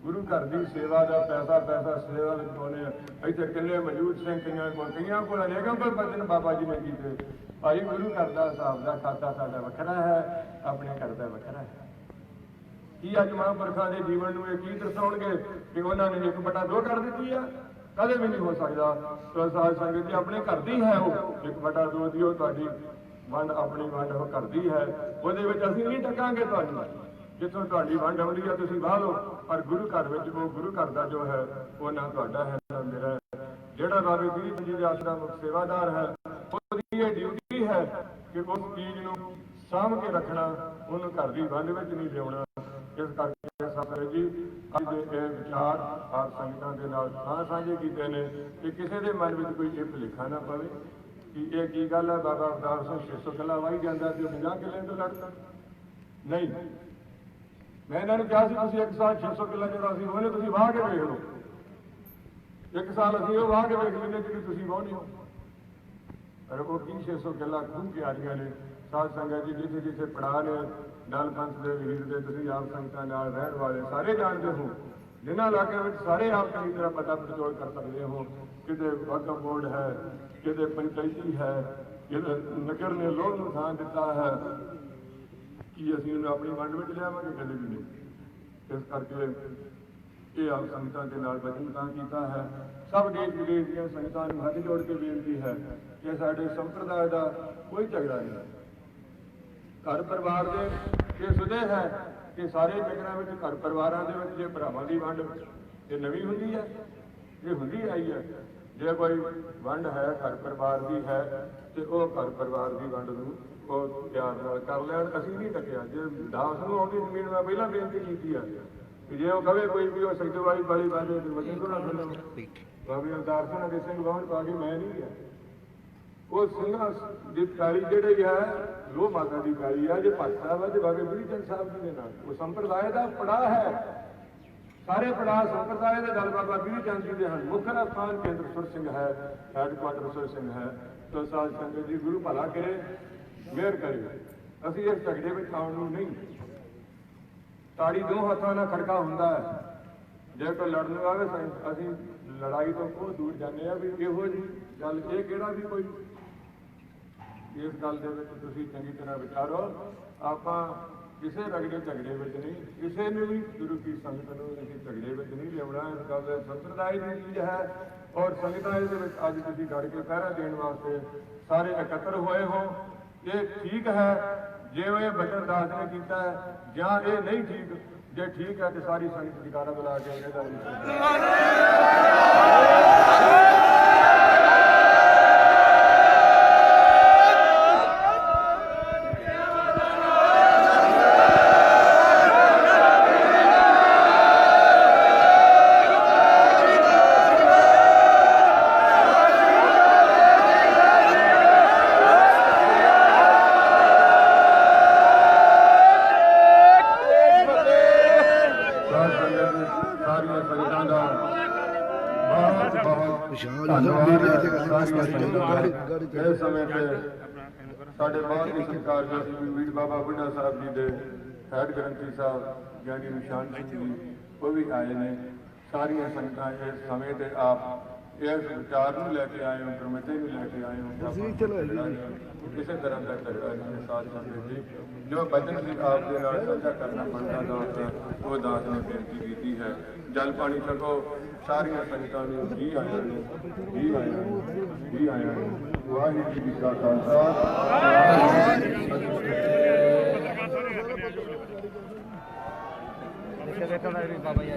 ਗੁਰੂ ਘਰ ਦੀ ਸੇਵਾ ਦਾ ਪੈਸਾ ਸੇਵਾ ਵਿੱਚ ਪਾਉਂਦੇ ਆ। ਇੱਥੇ ਕਿੰਨੇ ਮੌਜੂਦ ਸਿੰਘ ਕਈਆਂ ਕੋਲ ਅਨੇਕਾਂ ਕੋਲ ਬਚਨ ਬਾਬਾ ਜੀ ਨੇ ਕੀਤੇ। ਭਾਈ ਗੁਰੂ ਘਰ ਦਾ ਹਿਸਾਬ ਦਾ ਖਾਤਾ ਸਾਡਾ ਵੱਖਰਾ ਹੈ, ਆਪਣੇ ਘਰ ਦਾ ਵੱਖਰਾ ਹੈ। ਕੀ ਅੱਜ ਮਹਾਂਪੁਰਖਾਂ ਦੇ ਜੀਵਨ ਨੂੰ ਇਹ ਕੀ ਦਰਸਾਉਣਗੇ ਕਿ ਉਹਨਾਂ ਨੇ 1/2 ਕਰ ਦਿੱਤੀ ਆ? ਕਦੇ ਵੀ ਨਹੀਂ ਹੋ ਸਕਦਾ। ਸੋ ਸਾਧ ਸੰਗਤ ਜੀ ਆਪਣੇ ਘਰ ਦੀ ਹੈ ਉਹ 1/2 ਦੀ, ਉਹ ਤੁਹਾਡੀ ਵੰਡ, ਆਪਣੀ ਵੰਡ ਉਹ ਘਰ ਦੀ ਹੈ। ਉਹਦੇ ਵਿੱਚ ਅਸੀਂ ਨਹੀਂ ਟਕਾਂਗੇ ਤੁਹਾਨੂੰ। ਜਿੱਥੋਂ ਤੁਹਾਡੀ ਵੰਡ ਆਉਂਦੀ ਹੈ ਤੁਸੀਂ ਵਾਹ ਲਓ, ਪਰ ਗੁਰੂ ਘਰ ਵਿੱਚ ਉਹ ਗੁਰੂ ਘਰ ਦਾ ਜੋ ਹੈ ਉਹ ਨਾ ਤੁਹਾਡਾ ਹੈ ਨਾ ਮੇਰਾ ਹੈ। ਜਿਹੜਾ ਬਾਬੇ ਦੀਪ ਜੀ ਦੇ ਆਸਰਾ ਮੁਖ ਸੇਵਾਦਾਰ ਹੈ, ਉਹਦੀ ਇਹ ਡਿਊਟੀ ਹੈ ਕਿ ਉਸ ਚੀਜ਼ ਨੂੰ ਸਾਂਭ ਕੇ ਰੱਖਣਾ, ਉਹਨੂੰ ਘਰ ਦੀ ਵੰਡ ਵਿੱਚ ਨਹੀਂ ਲਿਆਉਣਾ। ਇਸ ਕਰਕੇ ਸਤਿਗੁਰੂ ਜੀ ਅੱਜ ਦੇ ਇਹ ਵਿਚਾਰ ਆਪ ਸੰਗਤਾਂ ਦੇ ਨਾਲ ਸਾਂਝੇ ਕੀਤੇ ਨੇ ਕਿ ਕਿਸੇ ਦੇ ਮਨ ਵਿੱਚ ਕੋਈ ਇਹ ਭੁਲੇਖਾ ਨਾ ਪਵੇ ਕਿ ਇਹ ਕੀ ਗੱਲ ਹੈ, ਬਾਬਾ ਅਵਤਾਰ ਸਿੰਘ 600 ਕਿੱਲਾ ਵਾਹੀ ਜਾਂਦਾ ਤੇ 50 ਕਿੱਲੇ ਤੋਂ ਲੜਦਾ। ਨਹੀਂ, ਮੈਂ ਇਹਨਾਂ ਨੂੰ ਕਿਹਾ ਸੀ ਤੁਸੀਂ 1 ਸਾਲ 600 ਕਿੱਲਾ ਜਿਹੜਾ ਸੀ ਉਹਨੇ ਤੁਸੀਂ ਵਾਹ ਕੇ ਵੇਖ ਲਓ। 1 ਸਾਲ ਅਸੀਂ ਉਹ ਵਾਹ ਕੇ ਵੇਖ ਲੈਂਦੇ ਜਿਹੜੀ ਤੁਸੀਂ ਵਾਹੁੰਦੇ ਹੋ। ਪਰ ਉਹ ਕੀ 600 ਕਿੱਲਾ ਖੂਹ ਕੇ ਆ ਰਹੀਆਂ ਨੇ। ਸਾਧ ਸੰਗਤ ਜੀ ਜਿੱਥੇ ਜਿੱਥੇ ਪੜਾ ਨੇ ਦਲ ਪੰਥ ਦੇ ਵੀਰ ਦੇ, ਤੁਸੀਂ ਆਪ ਸੰਗਤਾਂ ਨਾਲ ਰਹਿਣ ਵਾਲੇ ਸਾਰੇ ਜਾਣਦੇ ਹੋ। ਜਿਨ੍ਹਾਂ ਇਲਾਕਿਆਂ ਵਿੱਚ ਸਾਰੇ ਆਪ ਚੰਗੀ ਤਰ੍ਹਾਂ ਪਤਾ ਪੜਚੋਲ ਕਰ ਸਕਦੇ ਹੋ। ਕਿਤੇ ਵਕਫ ਬੋਰਡ ਹੈ, ਕਿਤੇ ਪੰਚਾਇਤੀ ਹੈ, ਕਿਤੇ ਨਗਰ ਨੇ ਲੋਹ ਨੂੰ ਥਾਂ ਦਿੱਤਾ ਹੈ, ਕੀ ਅਸੀਂ ਉਹਨੂੰ ਆਪਣੀ ਵੰਡ ਵਿੱਚ ਲਿਆਵਾਂਗੇ? ਕਦੇ ਵੀ ਨਹੀਂ। ਇਸ ਕਰਕੇ ਇਹ ਆਪ ਸੰਗਤਾਂ ਦੇ ਨਾਲ ਬਚਨ ਤਾਂ ਕੀਤਾ ਹੈ। ਸਭ ਦੇਸ਼ ਵਿਦੇਸ਼ ਦੀਆਂ ਸੰਗਤਾਂ ਨੂੰ ਹੱਥ ਜੋੜ ਕੇ ਬੇਨਤੀ ਹੈ ਕਿ ਸਾਡੇ ਸੰਪਰਦਾਇ ਦਾ ਕੋਈ ਝਗੜਾ ਨਹੀਂ। ਘਰ ਪਰਿਵਾਰ ਦੇ ਇਹ ਸੁਦੇ ਹੈ ਕਿ ਸਾਰੇ ਚੱਕਰਾਂ ਵਿੱਚ ਘਰ ਪਰਿਵਾਰਾਂ ਦੇ ਵਿੱਚ ਜੇ ਭਰਾਵਾਂ ਦੀ ਵੰਡ ਇਹ ਨਵੀਂ ਹੁੰਦੀ ਹੈ, ਇਹ ਹੁੰਦੀ ਆਈ ਹੈ। ਜੇ ਕੋਈ ਵੰਡ ਹੈ ਘਰ ਪਰਿਵਾਰ ਦੀ ਹੈ ਤੇ ਉਹ ਘਰ ਪਰਿਵਾਰ ਦੀ ਵੰਡ ਨੂੰ ਉਹ ਪਿਆਰ ਨਾਲ ਕਰ ਲੈਣ। ਅਸੀਂ ਨਹੀਂ ਟਕਿਆ। ਜੇ ਦਾਸ ਨੂੰ ਆਉਂਦੀ ਜ਼ਮੀਨ, ਮੈਂ ਪਹਿਲਾਂ ਬੇਨਤੀ ਕੀਤੀ ਆ ਕਿ ਜੇ ਉਹ ਕਵੇ ਕੋਈ ਵੀ ਉਹ ਸਗਦਵਾਈ ਵਾਲੀ ਬਾਜੇ ਵਚਨ ਤੋਂ ਨਾ ਸੁਣੋ। ਬਾਬੇ ਅਵਤਾਰ ਸਿੰਘ ਦੇ ਸਿੰਘ ਬਾਹਰ ਪਾ ਕੇ ਮੈਂ ਨਹੀਂ ਗਿਆ। ਉਹ ਸਿੰਘਾਂ ਦੀ ਪੈਲੀ ਜਿਹੜੀ ਹੈ ਲੋਹ ਮਾਤਾ ਦੀ ਪੈਲੀ ਹੈ। ਜੇ ਭਗਤ ਸਾਹਿਬ ਹੈ, ਜੇ ਬਾਬੇ ਬੁੱਢੀ ਚੰਦ ਸਾਹਿਬ ਜੀ ਦੇ ਨਾਲ ਉਹ ਸੰਪਰਦਾਇ ਦਾ ਪੜਾਅ ਹੈ। ਸਾਰੇ ਪੜਾਅ ਸੰਪਰਦਾਇ ਦੇ ਦਲ ਬਾਬਾ ਬੁੱਢੀ ਚੰਦ ਜੀ ਦੇ ਹਨ। ਮੁੱਖ ਸਥਾਨ ਕੇਂਦਰ ਸੁਰ ਸਿੰਘ ਹੈ, ਹੈਡਕੁਆਟਰ ਸੁਰ ਸਿੰਘ ਹੈ। ਤੋ ਸਾਧ ਸੰਗਤ ਜੀ ਗੁਰੂ ਭਲਾ ਕਰੇ, ਮਿਹਰ ਕਰੇ। ਅਸੀਂ ਇਸ ਝਗੜੇ ਵਿੱਚ ਆਉਣ ਨੂੰ ਨਹੀਂ। ਤਾੜੀ 2 ਹੱਥਾਂ ਨਾਲ ਖੜਕਾ ਹੁੰਦਾ ਹੈ। ਜੇ ਕੋਈ ਲੜਨ ਆਵੇ ਅਸੀਂ ਲੜਾਈ ਤੋਂ ਬਹੁਤ ਦੂਰ ਜਾਂਦੇ ਆ ਵੀ ਇਹੋ ਜਿਹੀ ਗੱਲ ਇਹ ਕਿਹੜਾ ਵੀ ਕੋਈ। ਇਸ ਗੱਲ ਦੇ ਵਿੱਚ ਤੁਸੀਂ ਚੰਗੀ ਤਰ੍ਹਾਂ ਵਿਚਾਰੋ। ਆਪਾਂ ਕਿਸੇ ਰਗੜੇ ਝਗੜੇ ਵਿੱਚ ਨਹੀਂ, ਕਿਸੇ ਨੂੰ ਵੀ ਗੁਰੂ ਕੀ ਸੰਗਤ ਨੂੰ ਅਸੀਂ ਝਗੜੇ ਵਿੱਚ ਨਹੀਂ ਲਿਆਉਣਾ। ਇਸ ਗੱਲ ਦੇ ਸੰਪਰਦਾਇ ਦੀ ਚੀਜ਼ ਹੈ ਔਰ ਸੰਗਤਾਂ ਦੇ ਵਿੱਚ ਅੱਜ ਤੁਸੀਂ ਲੜ ਕੇ ਪਹਿਰਾ ਦੇਣ ਵਾਸਤੇ ਸਾਰੇ ਇਕੱਤਰ ਹੋਏ ਹੋ। ਇਹ ਠੀਕ ਹੈ ਜੇ ਇਹ ਬਚਨ ਦਾਸ ਨੇ ਕੀਤਾ ਹੈ, ਜਾਂ ਇਹ ਨਹੀਂ ਠੀਕ। ਜੇ ਠੀਕ ਹੈ ਤੇ ਸਾਰੀ ਸੰਗਤ ਜਕਾਰਾ ਬੁਲਾ ਕੇ ਇਹਦਾ ਇਸ ਸਮੇਂ ਤੇ ਸਾਡੇ ਬਹੁਤ ਹੀ ਸਤਿਕਾਰਯੋਗ ਵੀਰ ਬਾਬਾ ਬੁੱਢਾ ਸਾਹਿਬ ਜੀ ਦੇ ਹੈਡ ਗ੍ਰੰਥੀ ਸਾਹਿਬ ਗਿਆਨੀ ਨਿਸ਼ਾਨ ਸਿੰਘ ਜੀ ਉਹ ਵੀ ਆਏ ਨੇ। ਸਾਰੀਆਂ ਸੰਗਤਾਂ ਇਸ ਸਮੇਂ ਤੇ ਆਪ ਇਸ ਵਿਚਾਰ ਨੂੰ ਲੈ ਕੇ ਆਏ ਹੋ, ਗੁਰਮਤਿ ਨੂੰ ਲੈ ਕੇ ਆਏ ਹੋ। ਕਿਸੇ ਤਰ੍ਹਾਂ ਦਾ ਝਗੜਾ ਨਹੀਂ। ਸਾਧ ਸੰਗਤ ਜੀ ਜੋ ਬਚਨ ਸੀ ਆਪ ਦੇ ਨਾਲ ਸਾਂਝਾ ਕਰਨਾ ਬਣਦਾ ਦਾਸ ਉਹ ਦਾਸ ਨੇ ਬੇਨਤੀ ਕੀਤੀ ਹੈ। ਜਲ ਪਾਣੀ ਛਕੋ। ਸਾਰੀਆਂ ਸੰਗਤਾਂ ਨੂੰ ਜੀ ਆਇਆਂ ਨੂੰ, ਜੀ ਆਇਆਂ ਨੂੰ। ਜੀ ਆਇਆਂ ਨੂੰ। ਵਾਹਿਗੁਰੂ ਜੀ ਕਾ ਖਾਲਸਾ ਬਾਬਾ ਜੀ